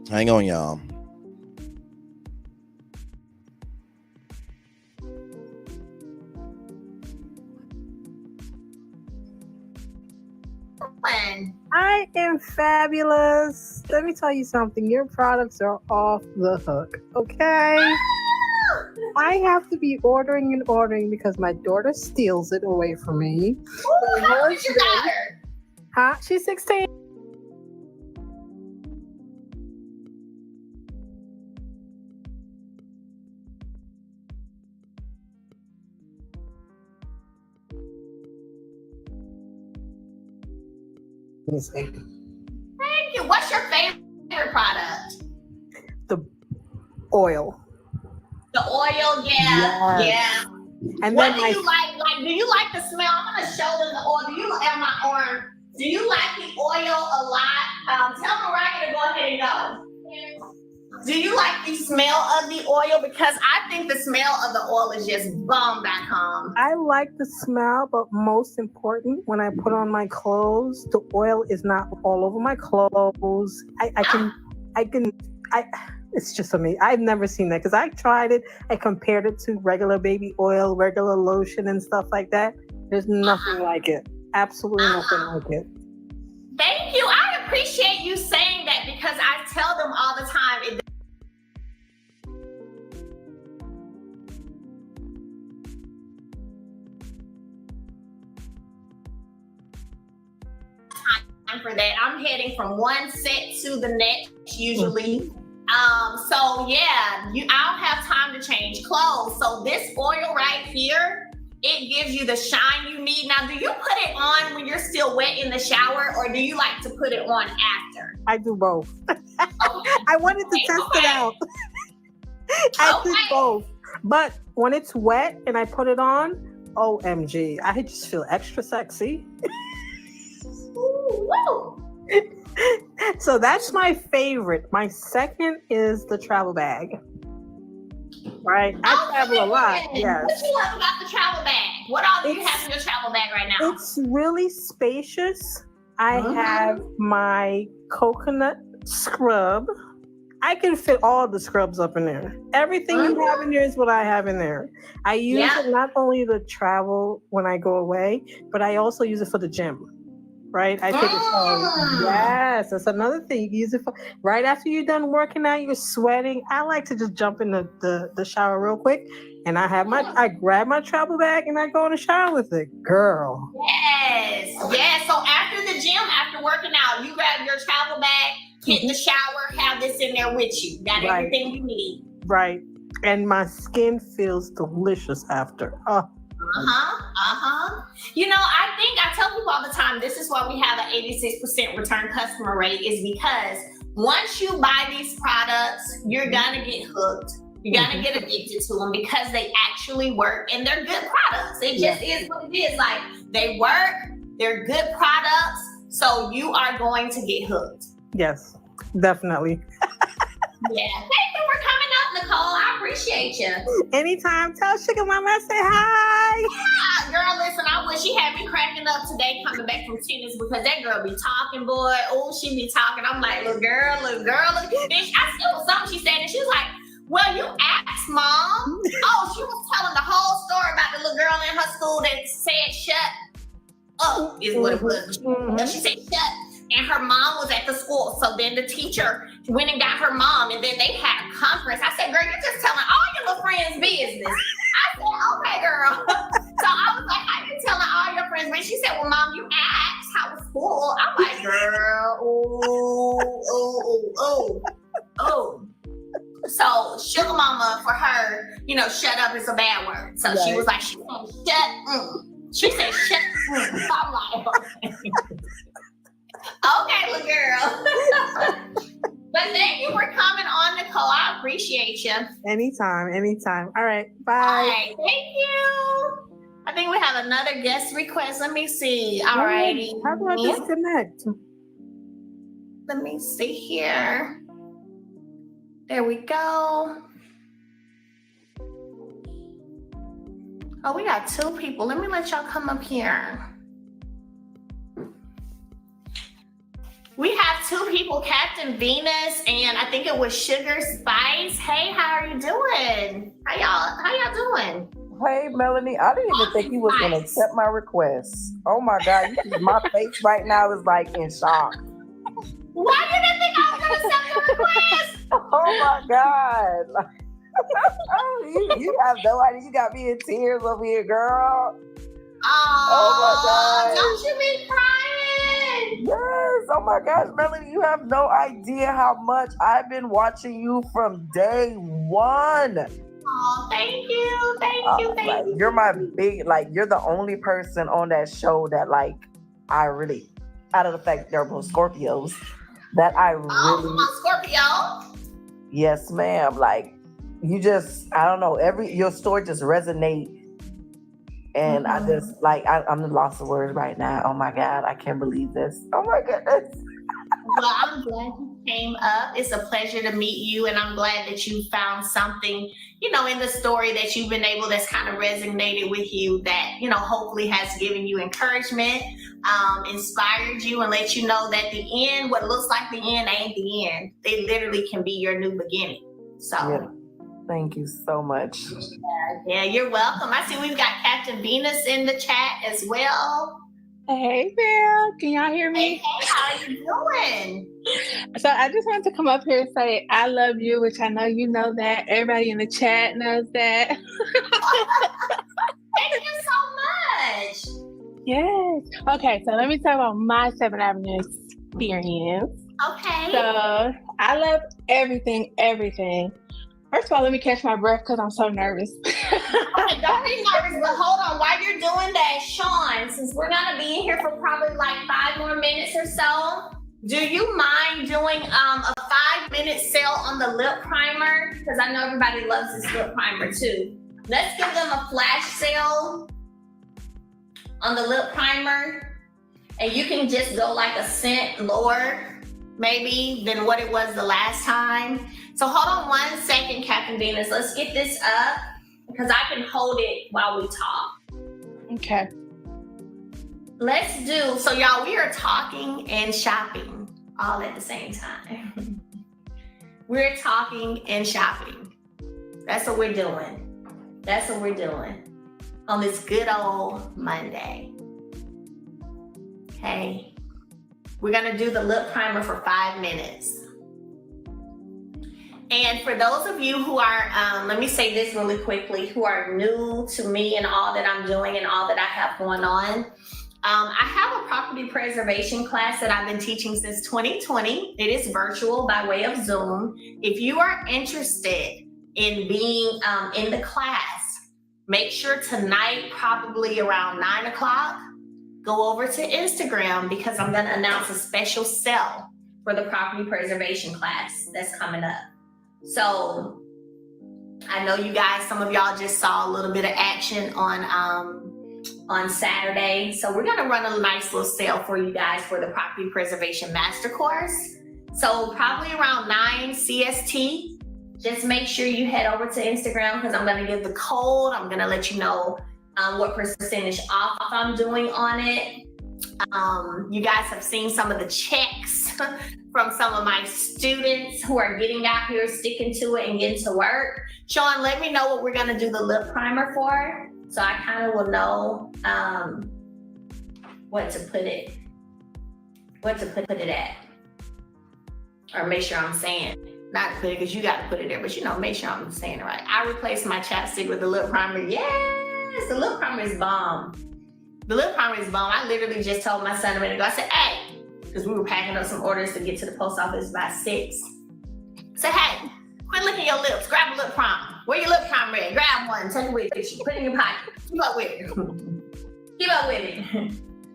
hang on, y'all. I am fabulous. Let me tell you something. Your products are off the hook. Okay? I have to be ordering and ordering because my daughter steals it away from me. Ooh, how old is your daughter? Huh? She's 16. Thank you. What's your favorite product? The oil. The oil, yeah, Yes. yeah. And what then do you like? Like, do you like the smell? I'm gonna show them the oil. Do you have my arm? Do you like the oil a lot? Tell Mariah to go ahead and go. Do you like the smell of the oil? Because I think the smell of the oil is just bomb back home. I like the smell, but most important, when I put on my clothes, the oil is not all over my clothes. It's just amazing. I've never seen that because I tried it. I compared it to regular baby oil, regular lotion and stuff like that. There's nothing like it. Absolutely nothing like it. Thank you. I appreciate you saying that because I tell them all the time. For that, I'm heading from one set to the next usually. So yeah, I don't have time to change clothes. So this oil right here, it gives you the shine you need. Now, do you put it on when you're still wet in the shower, or do you like to put it on after? I do both. I wanted to test it out. I do both. But when it's wet and I put it on, OMG, I just feel extra sexy. Woo. So that's my favorite. My second is the travel bag. Right? I travel a lot. Yes. What do you love about the travel bag? What all do you have in your travel bag right now? It's really spacious. I have my coconut scrub. I can fit all the scrubs up in there. Everything you have in there is what I have in there. I use it not only to travel when I go away, but I also use it for the gym. Right? I take it home. Yes, that's another thing. You can use it for right after you're done working out, you're sweating. I like to just jump in the shower real quick. And I grab my travel bag and I go in the shower with it. Girl. Yes. Yes. So after the gym, after working out, you grab your travel bag, hit the shower, have this in there with you. Got everything you need. Right. And my skin feels delicious after. You know, I tell people all the time, this is why we have an 86% return customer rate, is because once you buy these products, you're gonna get hooked. You're gonna get addicted to them because they actually work and they're good products. It just is what it is. Like, they work, they're good products, so you are going to get hooked. Yes, definitely. Yeah. Thank you for coming up, Nicole. I appreciate you. Anytime. Tell Sugar Mama I say hi. Yeah, girl, listen, I wish she had me cracking up today coming back from tennis because that girl be talking, boy. Oh, she be talking. I'm like, little girl. Then it was something she said, and she was like, Well, you asked, Mom. Oh, she was telling the whole story about the little girl in her school that said shut up is what it was. She said shut. And her mom was at the school. So then the teacher went and got her mom, and then they had a conference. I said, girl, you're just telling all your little friends' business. I said, okay, girl. So I was like, how you telling all your friends' business? She said, well, Mom, you asked how was school. I'm like, girl, oh. So sugar mama, for her, shut up is a bad word. So she was like, she said, shut. She said, shut. I'm like, okay, little girl. But thank you for coming on, Nicole. I appreciate you. Anytime. All right, bye. All right, thank you. I think we have another guest request. Let me see. All righty. How do I disconnect? Let me see here. There we go. Oh, we got 2 people. Let me let y'all come up here. We have 2 people, Captain Venus, and I think it was Sugar Spice. Hey, how are you doing? How y'all doing? Hey, Melanie, I didn't even think you was going to accept my request. Oh my God, my face right now is like in shock. Why you didn't think I was going to accept your request? Oh my God. you have no idea. You got me in tears over here, girl. Oh my God. Don't you be crying. Yes. Oh my gosh, Melanie, you have no idea how much I've been watching you from day one. Oh, thank you. Thank you. You're my big, you're the only person on that show that, I really, out of the fact they're both Scorpios, that I really. Oh, Scorpio? Yes, ma'am. You just, I don't know, your story just resonates. And I just, I'm lost of words right now. Oh my God, I can't believe this. Oh my goodness. Well, I'm glad you came up. It's a pleasure to meet you. And I'm glad that you found something, in the story that you've been able, that's kind of resonated with you, that, hopefully has given you encouragement, inspired you, and let you know that the end, what looks like the end ain't the end. They literally can be your new beginning. So. Yeah. Thank you so much. Yeah, you're welcome. I see we've got Captain Venus in the chat as well. Hey, Bill. Can y'all hear me? Hey, how are you doing? So I just wanted to come up here and say I love you, which I know you know that. Everybody in the chat knows that. Thank you so much. Yes. Okay, so let me talk about my 7th Avenue experience. Okay. So I love everything. First of all, let me catch my breath because I'm so nervous. Okay, don't be nervous, but hold on. While you're doing that, Sean, since we're going to be in here for probably 5 more minutes or so, do you mind doing a 5-minute sale on the lip primer? Because I know everybody loves this lip primer too. Let's give them a flash sale on the lip primer. And you can just go a cent lower, maybe, than what it was the last time. So hold on 1 second, Captain Venus. Let's get this up because I can hold it while we talk. Okay. Let's do, so y'all, we are talking and shopping all at the same time. We're talking and shopping. That's what we're doing. On this good old Monday. Okay. We're going to do the lip primer for 5 minutes. And for those of you who are, let me say this really quickly, who are new to me and all that I'm doing and all that I have going on, I have a property preservation class that I've been teaching since 2020. It is virtual by way of Zoom. If you are interested in being in the class, make sure tonight, probably around 9 o'clock, go over to Instagram because I'm going to announce a special sale for the property preservation class that's coming up. So I know you guys, some of y'all just saw a little bit of action on Saturday. So we're going to run a nice little sale for you guys for the property preservation master course. So probably around 9 CST, just make sure you head over to Instagram because I'm going to give the code. I'm going to let you know what percentage off I'm doing on it. You guys have seen some of the checks from some of my students who are getting out here, sticking to it and getting to work. Sean, let me know what we're gonna do the lip primer for, so I kind of will know what to put it at, or make sure I'm saying. Not put it, because you got to put it there, but make sure I'm saying it right. I replaced my chapstick with the lip primer. Yes, the lip primer is bomb. The lip primer is bomb. I literally just told my son a minute ago, I said, hey, because we were packing up some orders to get to the post office by 6. I said, hey, quit licking your lips. Grab a lip primer. Where your lip primer at? Grab one. Take it with you. Put it in your pocket. Keep up with it. Keep up with it.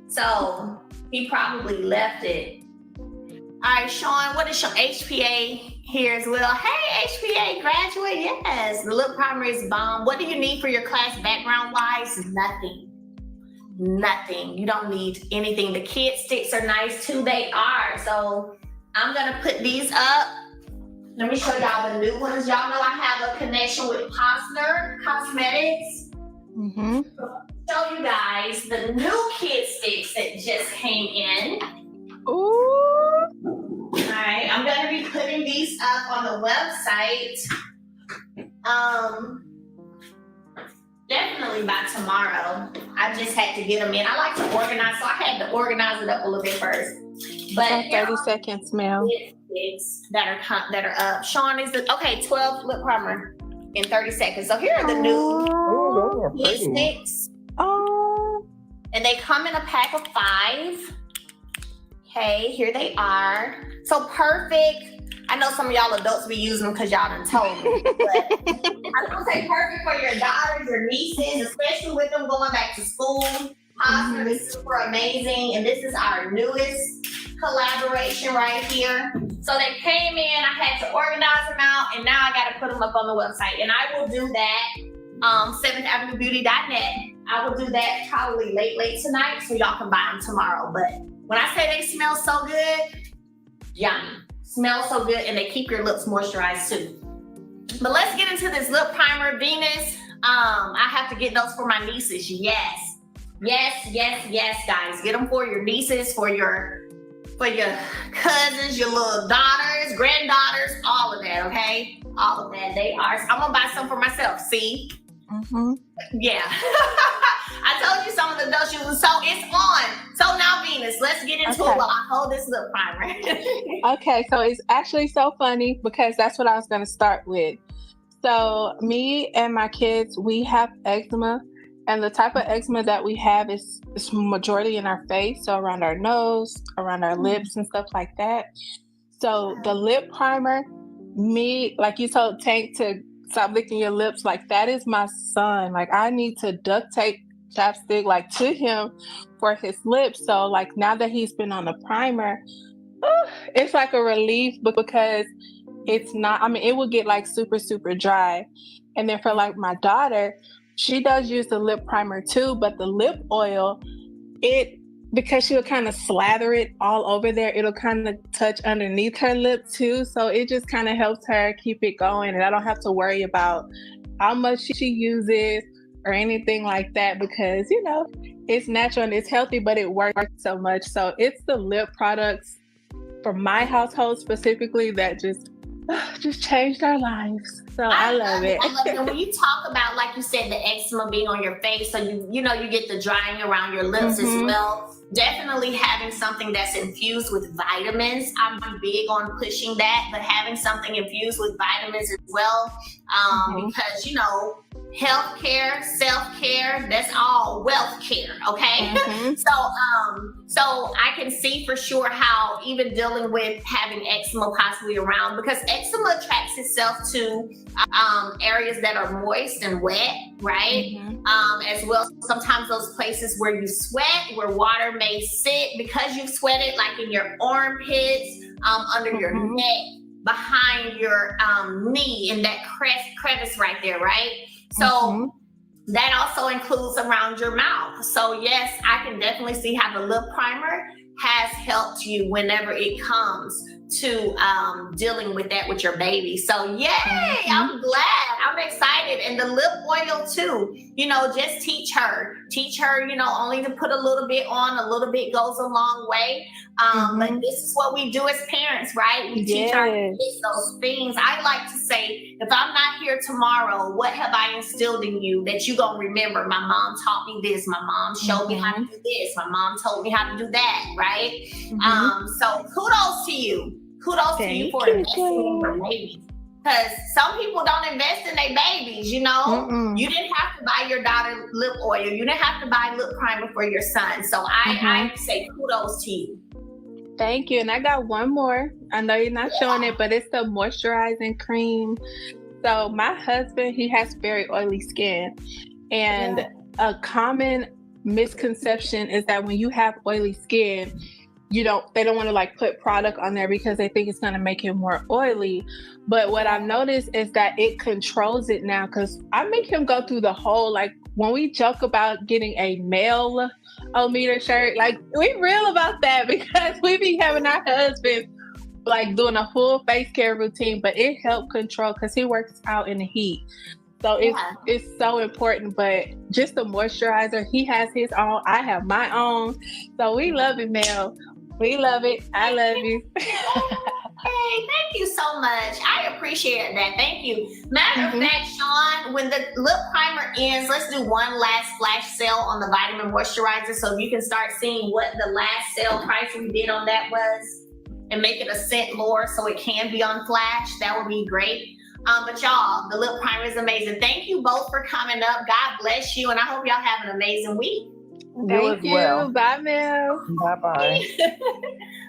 So he probably left it. All right, Sean, what is Sean? HPA here as well. Hey, HPA graduate, yes. The lip primer is bomb. What do you need for your class background-wise? Nothing. Nothing. You don't need anything. The kid sticks are nice too. They are. So I'm gonna put these up. Let me show y'all the new ones. Y'all know I have a connection with Posner Cosmetics. Mm-hmm. Show you guys the new kid sticks that just came in. Ooh. All right, I'm gonna be putting these up on the website. Definitely by tomorrow. I just had to get them in. I like to organize, so I had to organize it up a little bit first. But 30 seconds, ma'am. That are up. Sean is 12 lip primer in 30 seconds. So here are the new lip sticks. Oh. And they come in a pack of 5. Okay, here they are. So perfect. I know some of y'all adults be using them because y'all done told me. But I'm gonna say perfect for your daughters, your nieces, especially with them going back to school. Posner is super amazing. And this is our newest collaboration right here. So they came in, I had to organize them out, and now I gotta put them up on the website. And I will do that, 7thavenuebeauty.net. I will do that probably late tonight so y'all can buy them tomorrow. But when I say they smell so good, yummy. Smell so good, and they keep your lips moisturized too. But let's get into this lip primer, Venus. I have to get those for my nieces. Yes, guys. Get them for your nieces, for your cousins, your little daughters, granddaughters, all of that. Okay, all of that. They are. I'm gonna buy some for myself. See. Mm-hmm. Yeah. I told you some of the adults use. So it's on. So now, Venus, let's get into it while I hold this lip primer. Okay, so it's actually so funny because that's what I was going to start with. So me and my kids, we have eczema, and the type of eczema that we have is majority in our face, so around our nose, around our lips and stuff like that. So the lip primer, like you told Tank to stop licking your lips, like that is my son. Like I need to duct tape chapstick like to him for his lips. So like now that he's been on the primer, it's like a relief because it's not, I mean, it will get like super, super dry. And then for like my daughter, she does use the lip primer too, but the lip oil, because she'll kind of slather it all over there, it'll kind of touch underneath her lip too. So it just kind of helps her keep it going. And I don't have to worry about how much she uses or anything like that because, you know, it's natural and it's healthy, but it works so much. So it's the lip products for my household specifically that just changed our lives. So I love it. I love it. And when you talk about, like you said, the eczema being on your face, so you know you get the drying around your lips as well. Definitely having something that's infused with vitamins. I'm big on pushing that, but having something infused with vitamins as well, because you know, healthcare, self-care, that's all wealth care, okay? So I can see for sure how even dealing with having eczema possibly around, because eczema attracts itself to areas that are moist and wet, right? As well, sometimes those places where you sweat, where water may sit because you've sweated, like in your armpits, under your neck, behind your knee, in that crevice right there, right? So that also includes around your mouth. So yes, I can definitely see how the lip primer has helped you whenever it comes to dealing with that with your baby. So yay, I'm glad, I'm excited. And the lip oil too, you know, just teach her, you know, only to put a little bit on, a little bit goes a long way. But this is what we do as parents, right? We teach our kids those things. I like to say, if I'm not here tomorrow, what have I instilled in you that you gonna remember? My mom taught me this, my mom showed me how to do this, my mom told me how to do that, right? So kudos to you. Kudos to you for investing in your babies. Because some people don't invest in their babies, you know? You didn't have to buy your daughter lip oil. You didn't have to buy lip primer for your son. So I say kudos to you. Thank you. And I got one more. I know you're not showing it, but it's the moisturizing cream. So my husband, he has very oily skin. And a common misconception is that when you have oily skin, they don't want to like put product on there because they think it's going to make it more oily. But what I've noticed is that it controls it now, because I make him go through the whole, like when we joke about getting a male Ometer shirt, like we real about that because we be having our husbands like doing a full face care routine, but it helped control because he works out in the heat. So it's so important. But just the moisturizer, he has his own, I have my own. So we love it, Mel. We love it. I love you. Hey, thank you so much. I appreciate that. Thank you. Matter of fact, Sean, when the lip primer ends, let's do one last flash sale on the vitamin moisturizer so you can start seeing what the last sale price we did on that was and make it a cent lower so it can be on flash. That would be great. But y'all, the lip primer is amazing. Thank you both for coming up. God bless you. And I hope y'all have an amazing week. Thank you. Well. Bye, Mel. Bye-bye.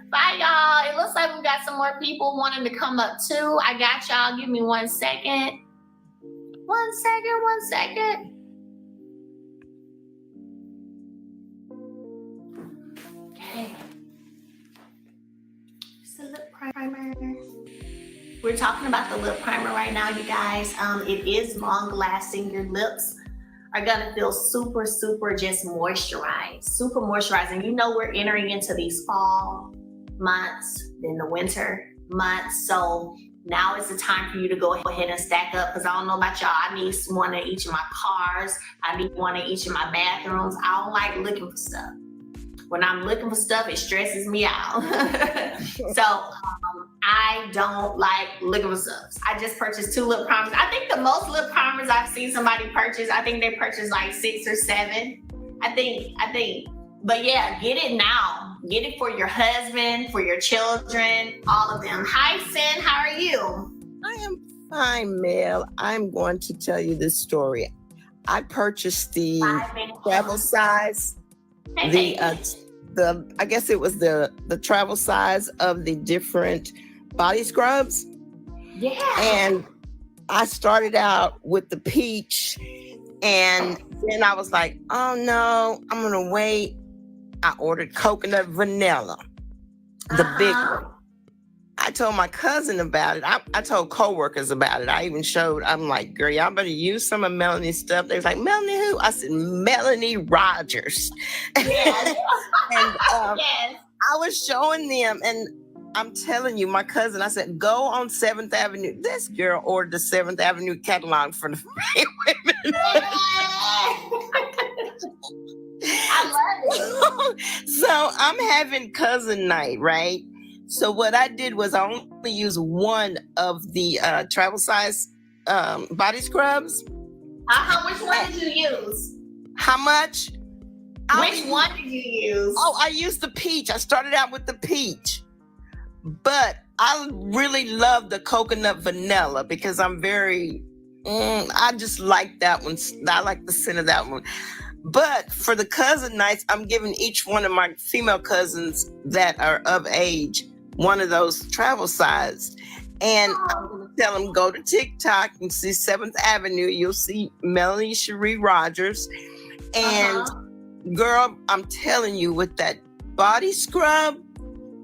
Bye, y'all. It looks like we got some more people wanting to come up too. I got y'all. Give me 1 second. 1 second. Okay. It's the lip primer. We're talking about the lip primer right now, you guys. It is long lasting. Your lips are gonna feel super just moisturized, super moisturized. And you know we're entering into these fall months, then the winter months. So now is the time for you to go ahead and stack up, because I don't know about y'all, I need one in each of my cars. I need one in each of my bathrooms. I don't like looking for stuff. When I'm looking for stuff, it stresses me out. So I don't like looking for stuff. I just purchased 2 lip primers. I think the most lip primers I've seen somebody purchase, I think they purchased like 6 or 7. I think. But yeah, get it now. Get it for your husband, for your children, all of them. Hi, Sin. How are you? I am fine, Mel. I'm going to tell you this story. I purchased the travel size. I guess it was the travel size of the different body scrubs. Yeah. And I started out with the peach, and then I was like, oh no, I'm gonna wait. I ordered coconut vanilla, the big one. I told my cousin about it. I told coworkers about it. I even showed, I'm like, girl, y'all better use some of Melanie's stuff. They was like, Melanie who? I said, Melanie Rogers. Yes. And yes. I was showing them, and I'm telling you, my cousin, I said, go on 7th Avenue. This girl ordered the 7th Avenue catalog for the women. I love it. So I'm having cousin night, right? So what I did was I only used one of the travel size body scrubs. Which one did you use? How much? Which one did you use? Oh, I used the peach. I started out with the peach. But I really love the coconut vanilla because I'm very, I just like that one. I like the scent of that one. But for the cousin nights, I'm giving each one of my female cousins that are of age one of those travel sized. And I'm going to tell them, go to TikTok and see 7th Avenue. You'll see Melanie Cherie Rogers. And girl, I'm telling you, with that body scrub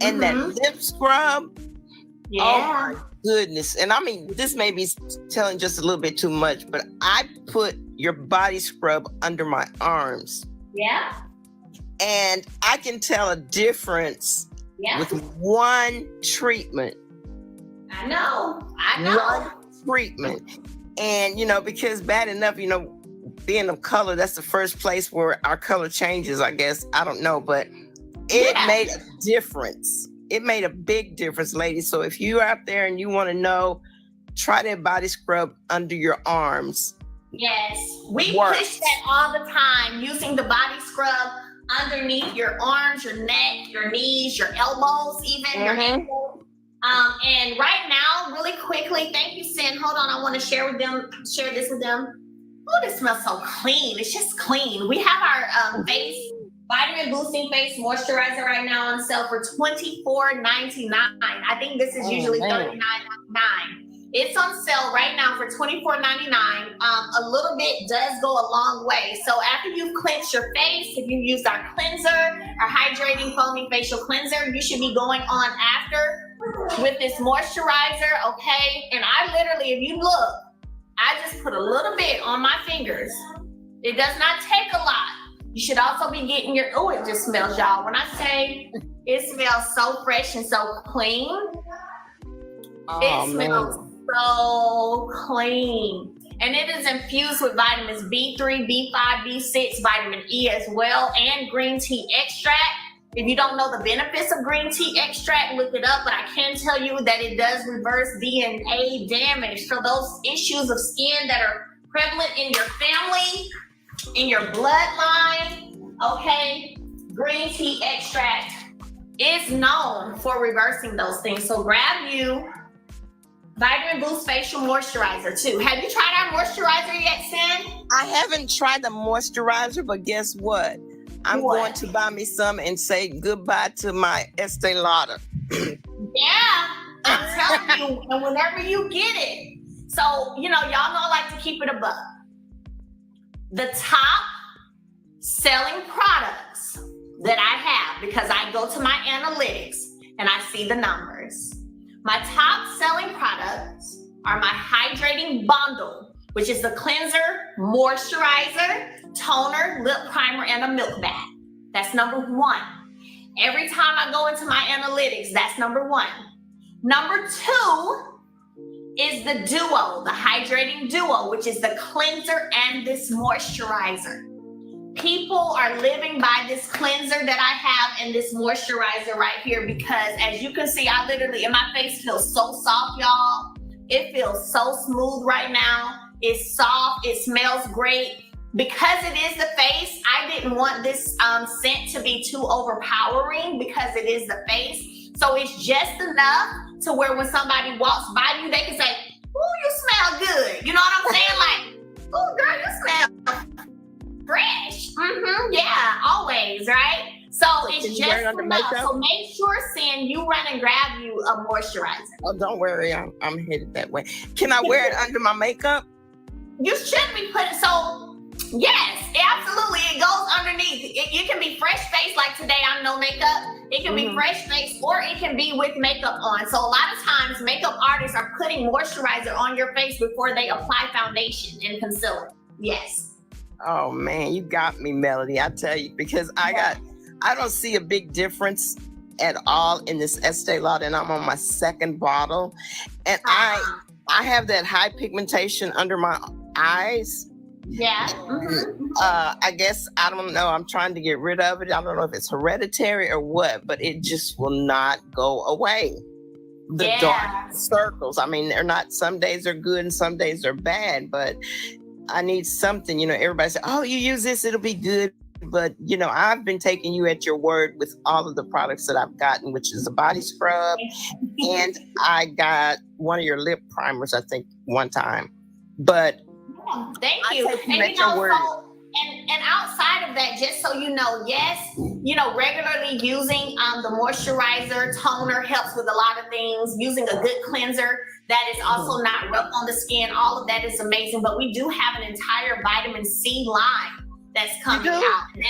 and that lip scrub, oh my goodness. And I mean, this may be telling just a little bit too much, but I put your body scrub under my arms. Yeah. And I can tell a difference with one treatment. I know. One treatment. And, because bad enough, being of color, that's the first place where our color changes, I guess. I don't know, but it made a difference. It made a big difference, ladies. So if you're out there and you want to know, try that body scrub under your arms. Yes, we push that all the time, using the body scrub underneath your arms, your neck, your knees, your elbows, even your ankles. And right now, really quickly, thank you, Sin. Hold on, I want to share this with them. Oh, this smells so clean. It's just clean. We have our face vitamin boosting face moisturizer right now on sale for $24.99. I think this is usually $39.99. It's on sale right now for $24.99. A little bit does go a long way. So after you've cleansed your face, if you used our cleanser, our hydrating foaming facial cleanser, you should be going on after with this moisturizer, okay? And I literally, if you look, I just put a little bit on my fingers. It does not take a lot. You should also be getting your, oh, it just smells, y'all. When I say it smells so fresh and so clean, it smells so clean. And it is infused with vitamins B3, B5, B6, vitamin E as well, and green tea extract. If you don't know the benefits of green tea extract, look it up, but I can tell you that it does reverse DNA damage. So those issues of skin that are prevalent in your family, in your bloodline, okay, green tea extract is known for reversing those things. So grab you Vitamin Boost Facial Moisturizer too. Have you tried our moisturizer yet, Sin? I haven't tried the moisturizer, but guess what? I'm going to buy me some and say goodbye to my Estee Lauder. Yeah, I'm telling you, and whenever you get it. So, y'all know I like to keep it above. The top selling products that I have, because I go to my analytics and I see the numbers. My top selling products are my hydrating bundle, which is the cleanser, moisturizer, toner, lip primer, and a milk bath. That's number one. Every time I go into my analytics, that's number one. Number two is the duo, the hydrating duo, which is the cleanser and this moisturizer. People are living by this cleanser that I have and this moisturizer right here, because as you can see, I literally, and my face feels so soft, y'all. It feels so smooth right now. It's soft, it smells great. Because it is the face, I didn't want this scent to be too overpowering because it is the face. So it's just enough to where when somebody walks by you, they can say, "Ooh, you smell good." You know what I'm saying? Like, "Ooh, girl, you smell fresh." Yeah, always, right? So it's just enough. So make sure, Sin, you run and grab you a moisturizer. Oh, don't worry, I'm headed that way. Can I wear it under my makeup? You should be putting, so yes, absolutely. It goes underneath. It can be fresh face, like today I'm no makeup. It can be fresh face, or it can be with makeup on. So a lot of times makeup artists are putting moisturizer on your face before they apply foundation and concealer. Yes. Oh man, you got me, Melody. I tell you, because I don't see a big difference at all in this Estee Lauder, and I'm on my second bottle. And I have that high pigmentation under my eyes. Yeah. I guess, I don't know. I'm trying to get rid of it. I don't know if it's hereditary or what, but it just will not go away. The dark circles. I mean, they're not, some days are good and some days are bad, but I need something, everybody say, "Oh, you use this, it'll be good." But, I've been taking you at your word with all of the products that I've gotten, which is a body scrub. And I got one of your lip primers, I think, one time. But thank you. And and outside of that, just so you know, yes, regularly using the moisturizer, toner helps with a lot of things. Using a good cleanser that is also not rough on the skin, all of that is amazing. But we do have an entire vitamin C line that's coming out, and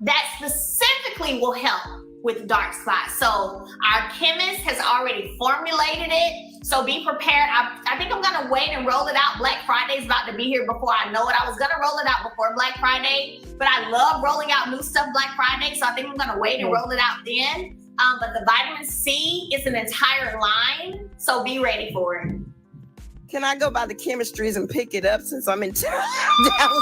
that specifically will help with dark spots. So our chemist has already formulated it. So be prepared. I think I'm gonna wait and roll it out. Black Friday's about to be here before I know it. I was gonna roll it out before Black Friday, but I love rolling out new stuff Black Friday, so I think I'm gonna wait and roll it out then. But the vitamin C is an entire line, so be ready for it. Can I go by the chemistries and pick it up since I'm in town? Oh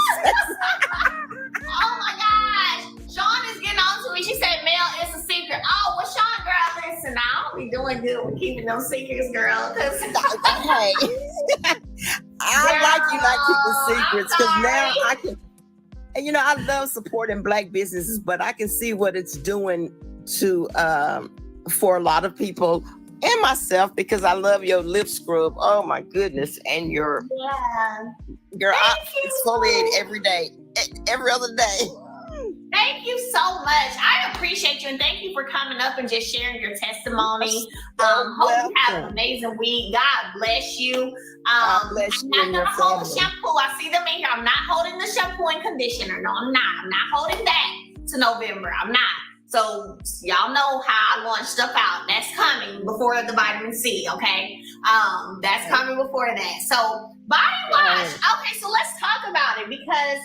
my gosh. Sean is getting on to me. She said, Mel, it's a secret. Oh, well, Sean, girl, listen, I don't be doing good with keeping those secrets, girl. Cause hey, I like you not keeping secrets because now I can, and you know, I love supporting Black businesses, but I can see what it's doing to for a lot of people and myself because I love your lip scrub. Oh my goodness. And your girl, I exfoliate every day, every other day. Thank you so much. I appreciate you and thank you for coming up and just sharing your testimony. Hope you have an amazing week. God bless you. God bless you. I'm not gonna hold the shampoo. I see them in here. I'm not holding the shampoo and conditioner. No, I'm not. I'm not holding that to November. I'm not. So y'all know how I launch stuff out. That's coming before the vitamin C, okay? That's coming before that. So body wash. Okay, so let's talk about it because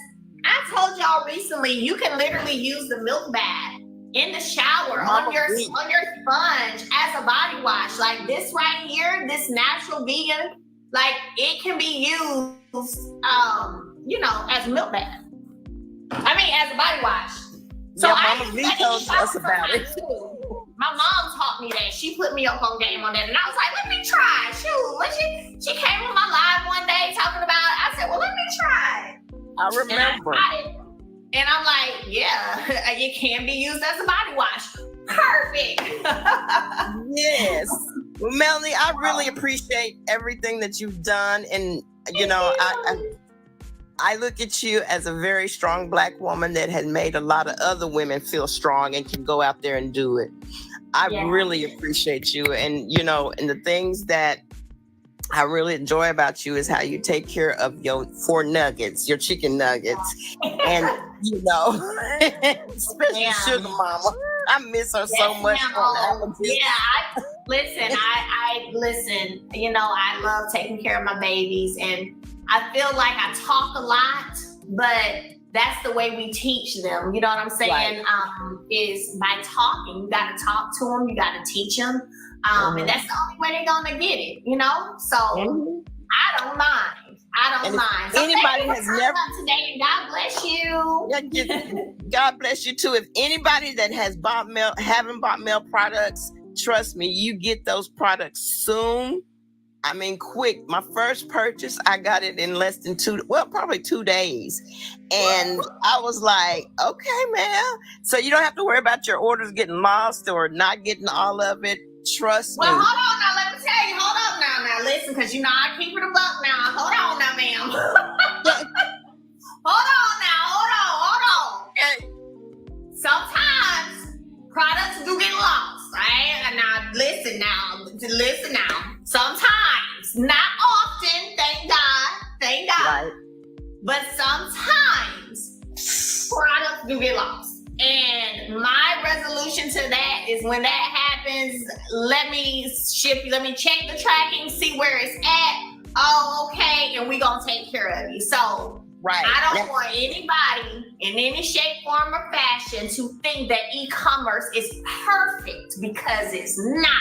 I told y'all recently you can literally use the milk bath in the shower on your sponge as a body wash. Like this right here, this natural vegan, like it can be used you know, as a milk bath. I mean as a body wash. So Mama V told us about it. My mom taught me that. She put me up on game on that. And I was like, let me try. Shoot. She came on my live one day talking about it. I said, well, let me try it. I remember. And I'm like, yeah, it can be used as a body wash. Perfect. Yes. Well, Melanie, I really appreciate everything that you've done. And, you know, I look at you as a very strong Black woman that has made a lot of other women feel strong and can go out there and do it. I really appreciate you. And, you know, and the things that I really enjoy about you is how you take care of your 4 nuggets, your chicken nuggets. And, you know, especially Sugar Mama. I miss her so much. Listen, you know, I love taking care of my babies and I feel like I talk a lot, but that's the way we teach them. You know what I'm saying? Right. Is by talking. You got to talk to them. You got to teach them. And that's the only way they're going to get it, you know? So I don't mind. So anybody has never today, and God bless you. God bless you too. If anybody that has haven't bought Mel products, trust me, you get those products soon. I mean, quick. My first purchase, I got it in less than probably 2 days. And I was like, okay, man. So you don't have to worry about your orders getting lost or not getting all of it. Trust me. Well, hold on now. Let me tell you. Hold on now. Now, listen, because you know I keep it a buck now. Hold on now, ma'am. Hold on. Okay. Sometimes products do get lost, right? And now, listen now. Sometimes, not often, thank God. Right. But sometimes products do get lost. And my resolution to that is when that happens, let me check the tracking, see where it's at. Oh, okay, and we're gonna take care of you. So I don't want anybody in any shape, form, or fashion to think that e-commerce is perfect because it's not.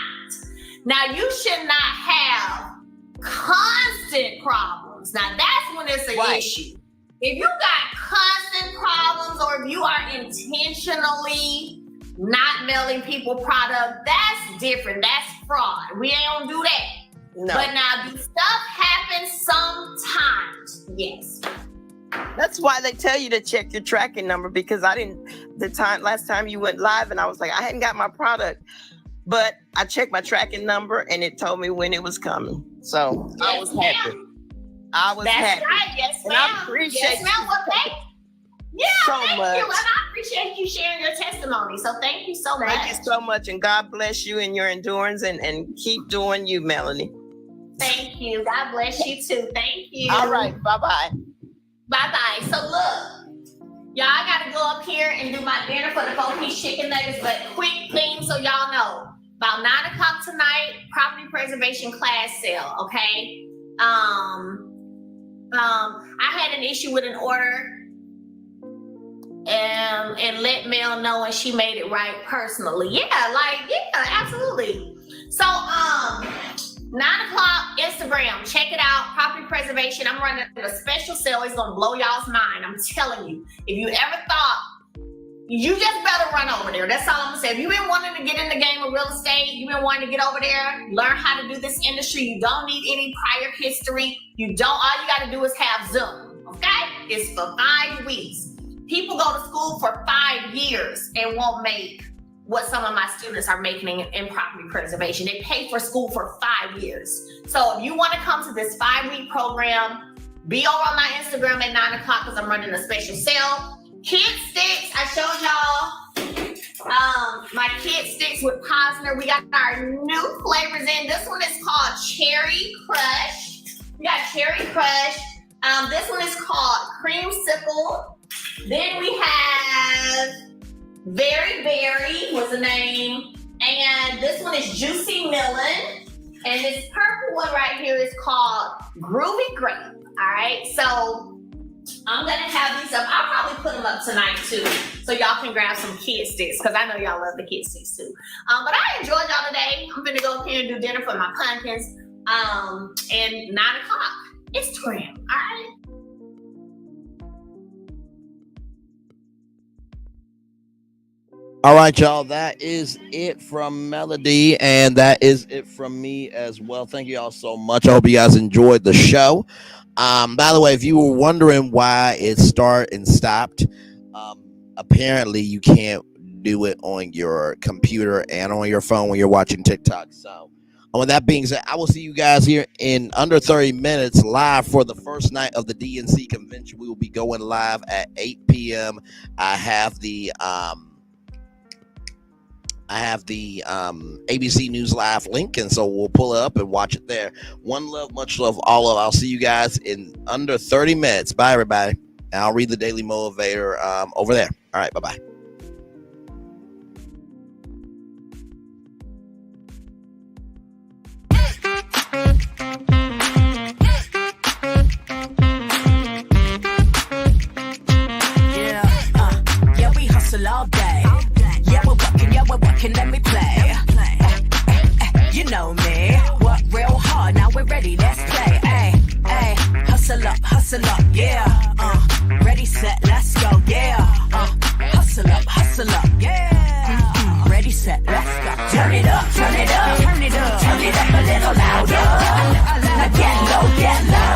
Now, you should not have constant problems. Now, that's when it's an issue. If you got constant problems or if you are intentionally not mailing people product, that's different. That's fraud. We ain't gonna do that. No. But now, do stuff happen sometimes? Yes. That's why they tell you to check your tracking number because last time you went live and I was like, I hadn't got my product. But I checked my tracking number and it told me when it was coming. So I was happy. That's happy. Right. Yes, and ma'am. I appreciate you much. And I appreciate you sharing your testimony. So thank you so much. Thank you so much. And God bless you and your endurance and keep doing you, Melanie. Thank you. God bless you too. Thank you. All right. Bye-bye. Bye-bye. So look, y'all, I got to go up here and do my dinner for the 4-piece chicken nuggets, but quick thing so y'all know. about 9 o'clock tonight, property preservation class sale, okay? I had an issue with an order and let Mel know, and she made it right personally. Yeah, absolutely. So 9 o'clock, Instagram, check it out, property preservation. I'm running a special sale. It's gonna blow y'all's mind. I'm telling you. If you ever thought, you just better run over there. That's all I'm gonna say. If you've been wanting to get in the game of real estate, you've been wanting to get over there, learn how to do this industry, you don't need any prior history. All you gotta do is have Zoom, okay? It's for 5 weeks. People go to school for 5 years and won't make what some of my students are making in property preservation. They pay for school for 5 years. So if you wanna come to this 5-week program, be over on my Instagram at 9 o'clock because I'm running a special sale. Kid sticks, I showed y'all my kid sticks with Posner. We got our new flavors in. This one is called Cherry Crush. We got Cherry Crush. This one is called Creamsicle. Then we have Very Berry was the name. And this one is Juicy Melon. And this purple one right here is called Groovy Grape. All right, so I'm gonna have these up. I'll probably put them up tonight too, so y'all can grab some kid sticks, because I know y'all love the kid sticks too. But I enjoyed y'all today. I'm gonna go up here and do dinner for my pumpkins. And 9 o'clock, Instagram, all right? All right, y'all, that is it from Melody, and that is it from me as well. Thank you all so much. I hope you guys enjoyed the show. By the way, if you were wondering why it started and stopped, apparently you can't do it on your computer and on your phone when you're watching TikTok. So with that being said, I will see you guys here in under 30 minutes live for the first night of the DNC convention. We will be going live at 8 p.m. I have the ABC News Live link, and so we'll pull it up and watch it there. One love, much love, all love. I'll see you guys in under 30 minutes. Bye, everybody. And I'll read the Daily Motivator over there. All right, bye-bye. Yeah, we hustle all day. Yeah, we're working, let me play. You know me, work real hard, now we're ready, let's play. Hustle up, yeah. Ready, set, let's go, yeah. Hustle up, yeah. Ready, set, let's go. Turn it up, turn it up, turn it up, turn it up a little louder. Now get low, come on,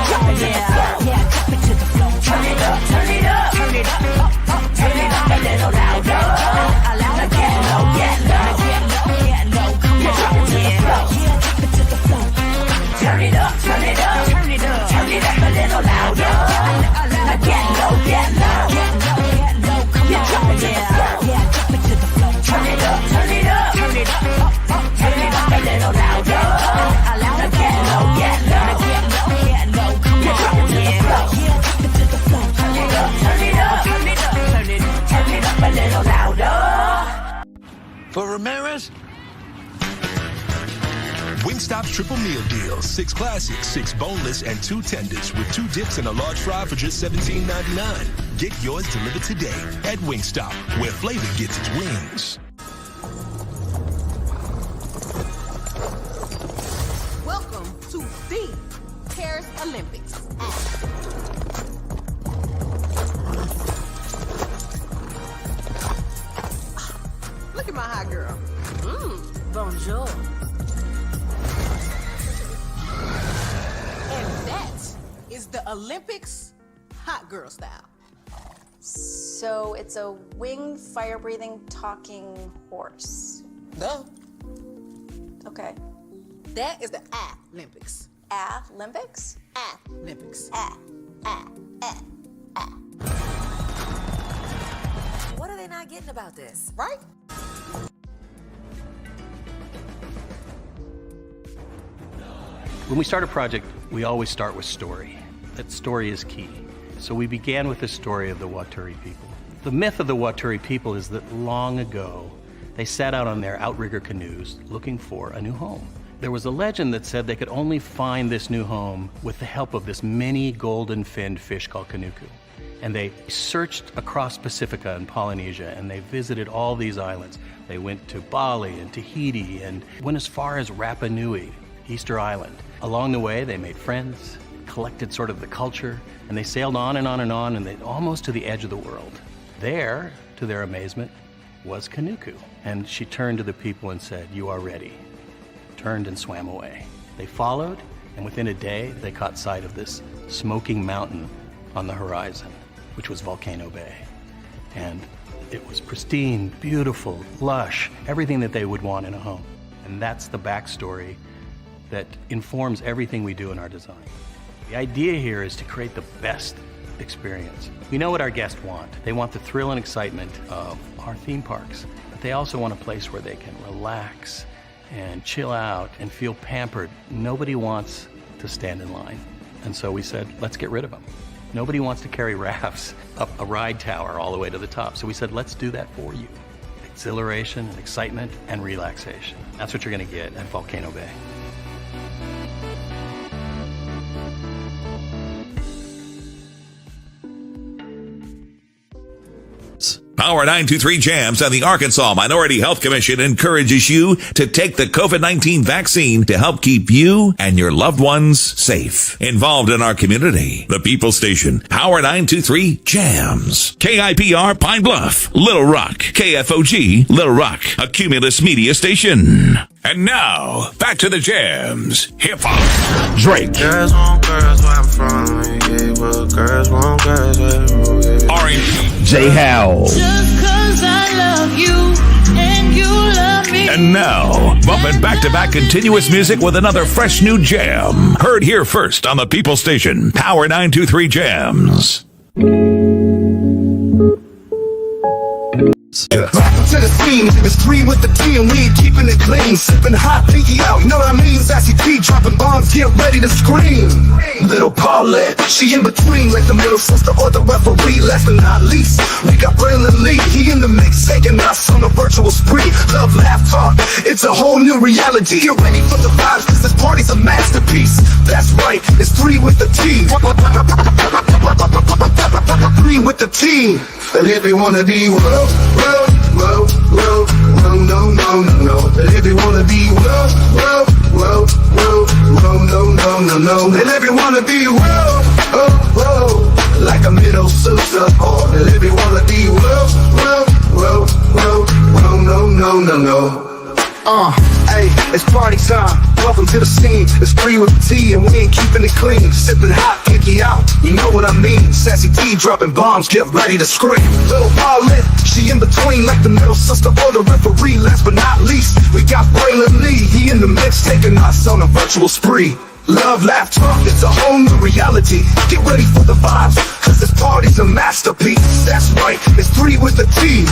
drop it to the floor, drop it to the floor. Turn it up, turn it up, turn it up. Turn it up a little louder. Now get low, come on, drop it to the floor, drop it to the floor. Turn it up, turn it up, turn it up, turn it up a little louder. Now get low, come on, drop it to the floor, drop it to the floor. Turn it up, turn it up, turn it up, turn it up a little louder. Now get low, come on, drop it to the floor, drop it to the floor. Turn it up, turn it up, turn it up, turn it up a little louder. For Ramirez, Wingstop's triple meal deal. 6 classics, 6 boneless, and 2 tenders with 2 dips and a large fry for just $17.99. Get yours delivered today at Wingstop, where flavor gets its wings. Welcome to the Paris Olympics. Look at my hot girl. Bonjour. And that is the Olympics hot girl style. So it's a winged, fire-breathing, talking horse. Duh. Okay. That is the Olympics. Olympics? Olympics. What are they not getting about this? Right? When we start a project, we always start with story. That story is key. So we began with the story of the Waturi people. The myth of the Waturi people is that long ago, They sat out on their outrigger canoes looking for a new home. There was a legend that said they could only find this new home with the help of this mini golden-finned fish called Kanuku. And they searched across Pacifica and Polynesia, and they visited all these islands. They went to Bali and Tahiti and went as far as Rapa Nui, Easter Island. Along the way, they made friends, collected sort of the culture, and they sailed on and on and on, and they almost to the edge of the world. There, to their amazement, was Kanuku. And she turned to the people and said, "You are ready." Turned and swam away. They followed, and within a day, they caught sight of this smoking mountain on the horizon, which was Volcano Bay. And it was pristine, beautiful, lush, everything that they would want in a home. And that's the backstory that informs everything we do in our design. The idea here is to create the best experience. We know what our guests want. They want the thrill and excitement of our theme parks, but they also want a place where they can relax and chill out and feel pampered. Nobody wants to stand in line. And so we said, let's get rid of them. Nobody wants to carry rafts up a ride tower all the way to the top. So we said, let's do that for you. Exhilaration and excitement and relaxation. That's what you're going to get at Volcano Bay. Power 923 Jams and the Arkansas Minority Health Commission encourages you to take the COVID-19 vaccine to help keep you and your loved ones safe. Involved in our community, the People Station, Power 923 Jams. KIPR Pine Bluff, Little Rock, KFOG, Little Rock, a Cumulus media station. And now, back to the jams. Hip-hop. Drake. Girls want girls where I'm from. Yeah, well, girls want girls where I'm from. R&B. J. Howell. Just 'cause I love you and you love me. And now, bumping back-to-back continuous music with another fresh new jam. Heard here first on the People Station, Power 923 Jams. Welcome to the scene, it's 3 with the T and we keeping it clean. Sipping hot, pinky out, you know what I mean? Sassy P dropping bombs, get ready to scream. Little Paulette, she in between like the middle sister or the referee. Last but not least, we got Braylon Lee, he in the mix, taking us on a virtual spree. Love, laugh, talk, it's a whole new reality. Get ready for the vibes, cause this party's a masterpiece. That's right, it's 3 with the T. 3 with the T. And if you wanna be world, no. And if you wanna be world, no. And if you wanna be world, like a middle sister. And if you wanna be world, no. Hey, it's party time. Welcome to the scene. It's 3 with the T and we ain't keeping it clean. Sipping hot, pinky out, you know what I mean. Sassy T dropping bombs, get ready to scream. Little Paulette, she in between like the middle sister or the referee. Last but not least, we got Braylon Lee, he in the mix, taking us on a virtual spree. Love, laugh, talk, it's a whole new reality. Get ready for the vibes, cause this party's a masterpiece. That's right, it's 3 with the T.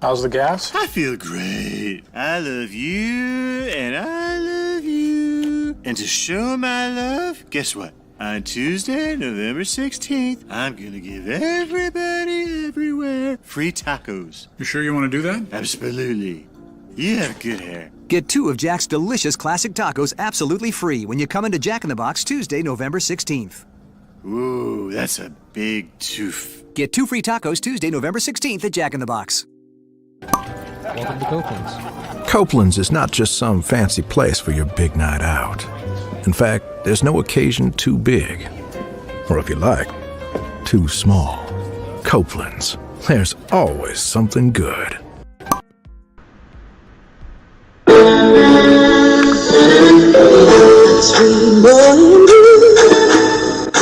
How's the gas? I feel great. I love you, and I love you. And to show my love, guess what? On Tuesday, November 16th, I'm gonna give everybody everywhere free tacos. You sure you want to do that? Absolutely. You have good hair. Get 2 of Jack's delicious classic tacos absolutely free when you come into Jack in the Box Tuesday, November 16th. Ooh, that's a big tooth. Get 2 free tacos Tuesday, November 16th at Jack in the Box. Welcome to Copeland's. Copeland's is not just some fancy place for your big night out. In fact, there's no occasion too big. Or if you like, too small. Copeland's. There's always something good. Sweet morning dew,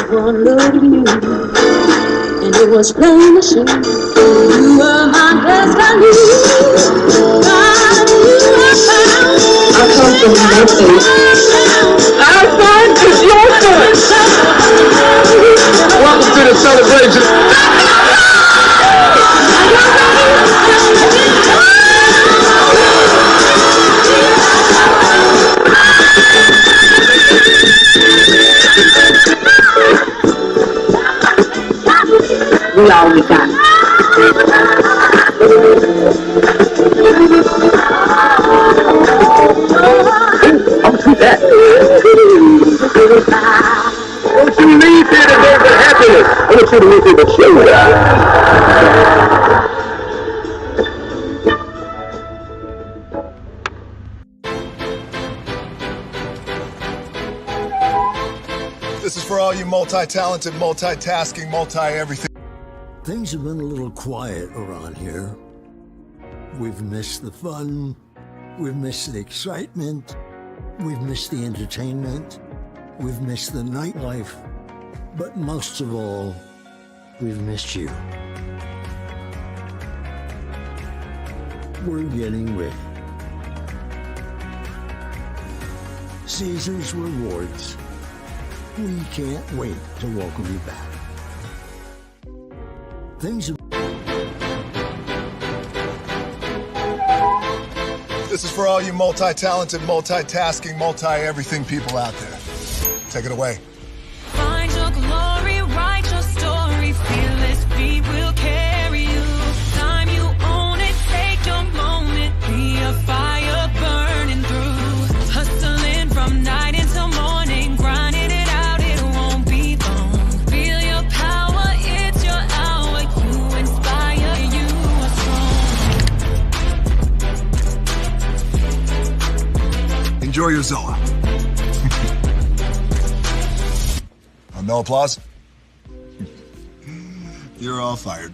one look at you, and it was plain to see you were my destiny. God, you were found. I come from nothing. Our son is your son. Welcome to the celebration. we always got it. I'm see that. I want you to leave here today with happiness. I want you to leave here with joy. This is for all you multi-talented, multitasking, multi-everything. Things have been a little quiet around here. We've missed the fun. We've missed the excitement. We've missed the entertainment. We've missed the nightlife. But most of all, we've missed you. We're getting ready. Caesar's Rewards. We can't wait to welcome you back. Things are... This is for all you multi-talented, multitasking, multi-everything people out there. Take it away. Find your glory, write your story, fearless feet will carry you. Time you own it, take your moment, be a fire burning through. Hustling from night until morning, grinding it out, it won't be long. Feel your power, it's your hour, you inspire, you are strong. Enjoy your Zoa. No applause? You're all fired.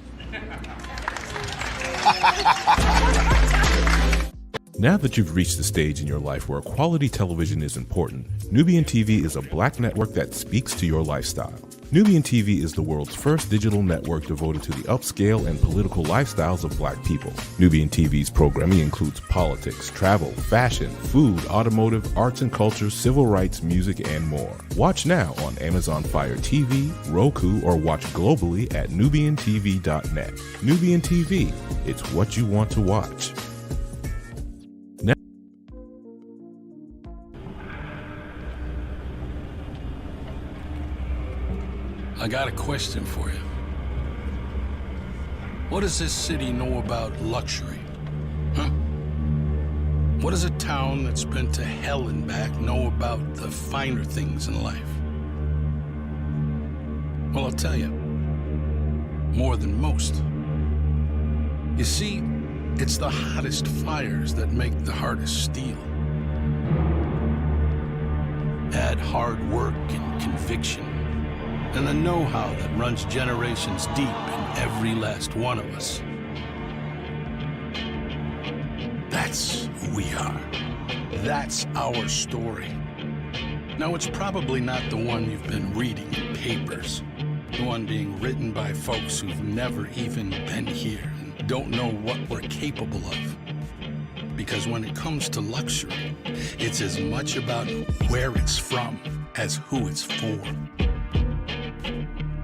Now that you've reached the stage in your life where quality television is important, Nubian TV is a black network that speaks to your lifestyle. Nubian TV is the world's first digital network devoted to the upscale and political lifestyles of black people. Nubian TV's programming includes politics, travel, fashion, food, automotive, arts and culture, civil rights, music, and more. Watch now on Amazon Fire TV, Roku, or watch globally at nubiantv.net. Nubian TV, it's what you want to watch. I got a question for you. What does this city know about luxury? Huh? What does a town that's been to hell and back know about the finer things in life? Well, I'll tell you. More than most. You see, it's the hottest fires that make the hardest steel. Add hard work and conviction, and the know-how that runs generations deep in every last one of us. That's who we are. That's our story. Now, it's probably not the one you've been reading in papers, the one being written by folks who've never even been here and don't know what we're capable of. Because when it comes to luxury, it's as much about where it's from as who it's for.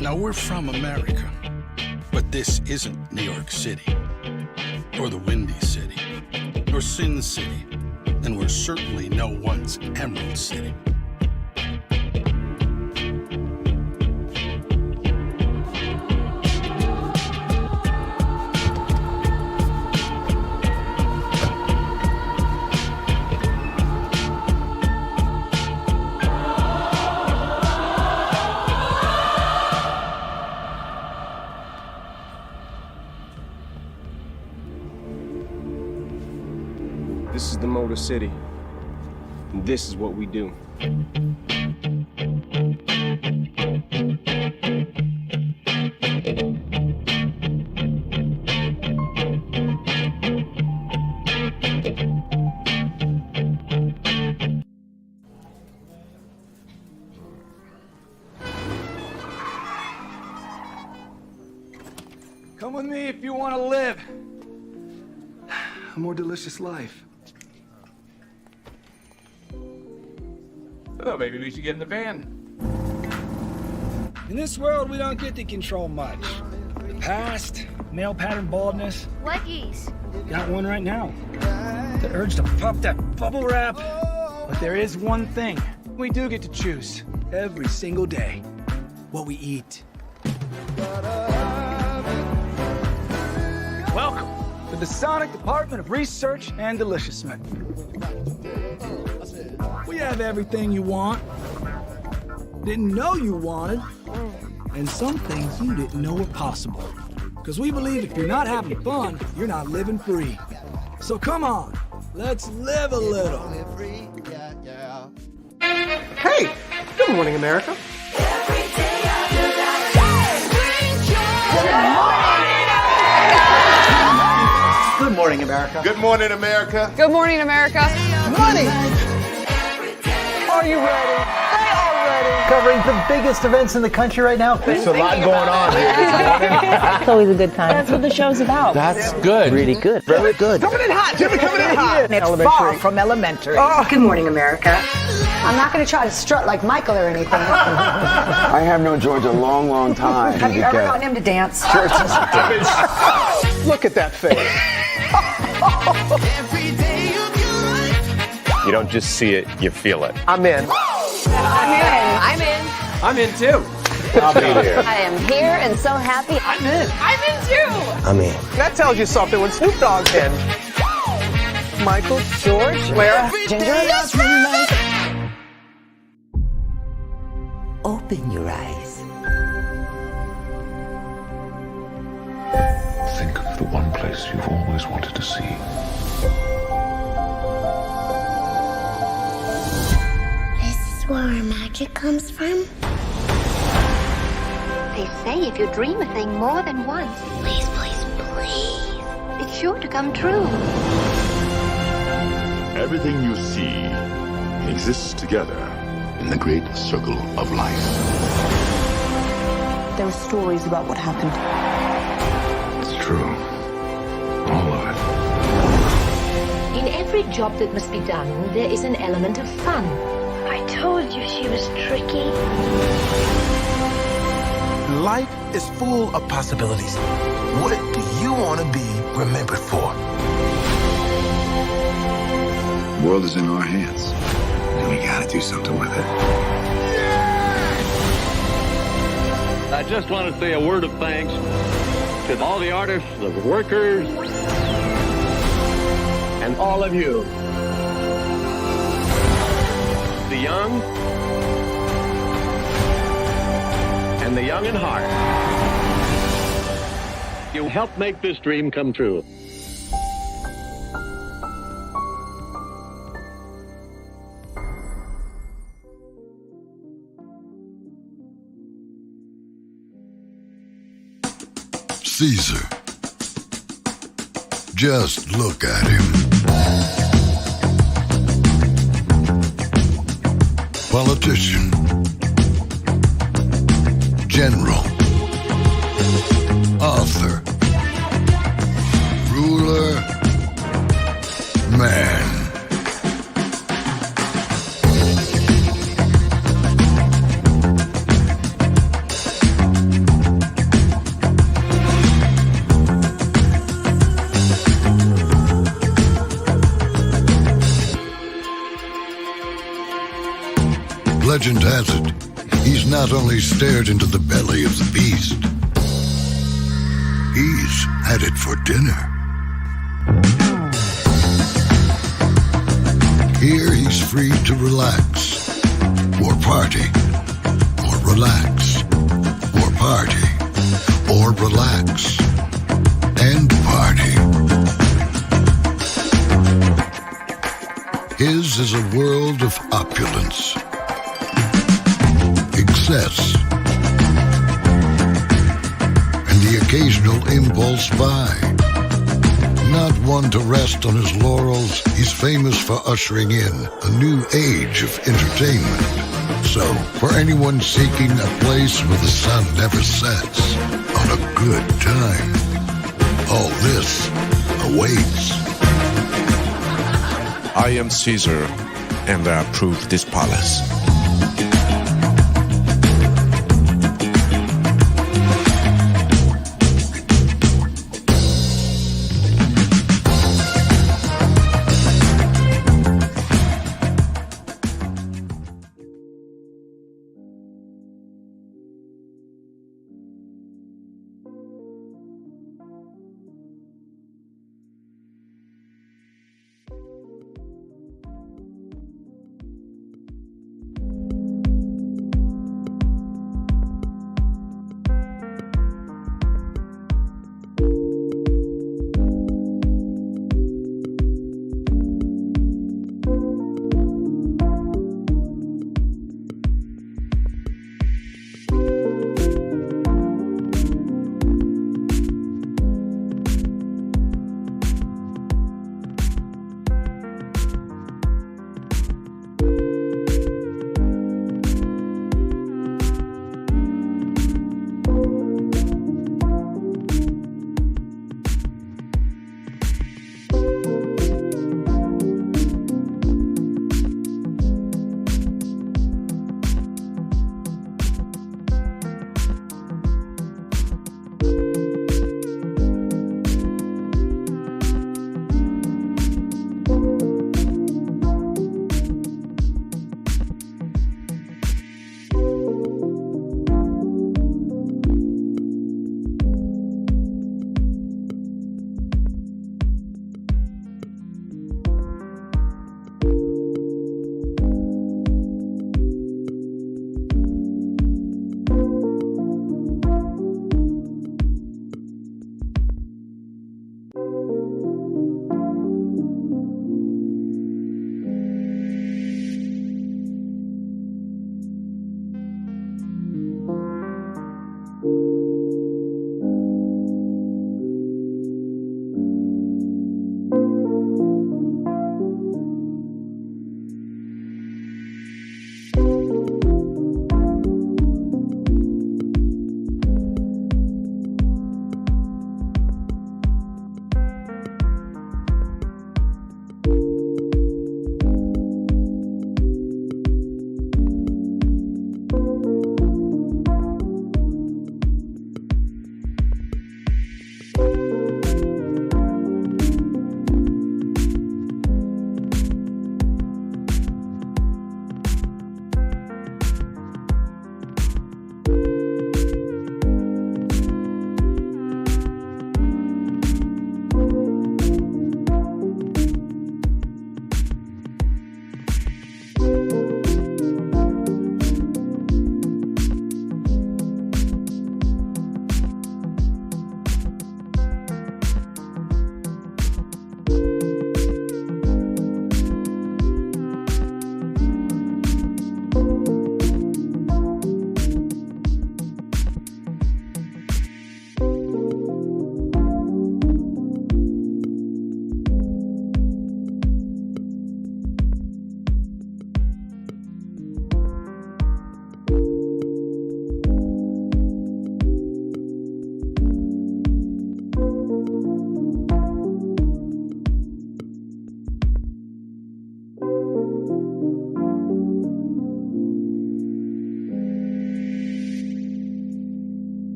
Now, we're from America, but this isn't New York City, or the Windy City, or Sin City, and we're certainly no one's Emerald City. This is the Motor City, and this is what we do. Come with me if you want to live a more delicious life. Oh, maybe we should get in the van. In this world, we don't get to control much. The past, male pattern baldness. What geese? Got one right now. The urge to pop that bubble wrap. But there is one thing we do get to choose every single day. What we eat. the Masonic Department of Research and Deliciousment. We have everything you want, didn't know you wanted, and some things you didn't know were possible. Because we believe if you're not having fun, you're not living free. So come on, let's live a little. Hey, good morning, America. Good morning, America. Good morning, America. Good morning, America. Money. Are you ready? They are ready. Covering the biggest events in the country right now. There's a lot going on here this morning. It's always a good time. That's what the show's about. That's good. Really good. Very good. Coming in hot, Jimmy, coming in hot. It's far from elementary. Oh. Good morning, America. I'm not going to try to strut like Michael or anything. I have known George a long, long time. Have you ever gotten him to dance? Look at that face. You don't just see it, you feel it. I'm in. I'm in. I'm in. I'm in too. I'll be there. I am here and so happy. I'm in. I'm in too. I'm in. That tells you something when Snoop Dogg's in. Michael, George, Lara, Ginger. Open your eyes. Think of the one place you've always wanted to see. This is where our magic comes from. They say if you dream a thing more than once, Please, please, please. it's sure to come true. Everything you see exists together in the great circle of life. There are stories about what happened. It's true. All of it. In every job that must be done, there is an element of fun. I told you she was tricky. Life is full of possibilities. What do you want to be remembered for? The world is in our hands, and we gotta do something with it. I just want to say a word of thanks to all the artists, the workers, and all of you. The young and the young in heart. You helped make this dream come true. Caesar. Just look at him. Politician. General. Author. Ruler. Man. Legend has it, he's not only stared into the belly of the beast, he's had it for dinner. Here he's free to relax, or party, or relax, or party, or relax, and party. His is a world of opulence, excess, and the occasional impulse buy. Not one to rest on his laurels, he's famous for ushering in a new age of entertainment. So, for anyone seeking a place where the sun never sets on a good time, all this awaits. I am Caesar, and I approve this palace.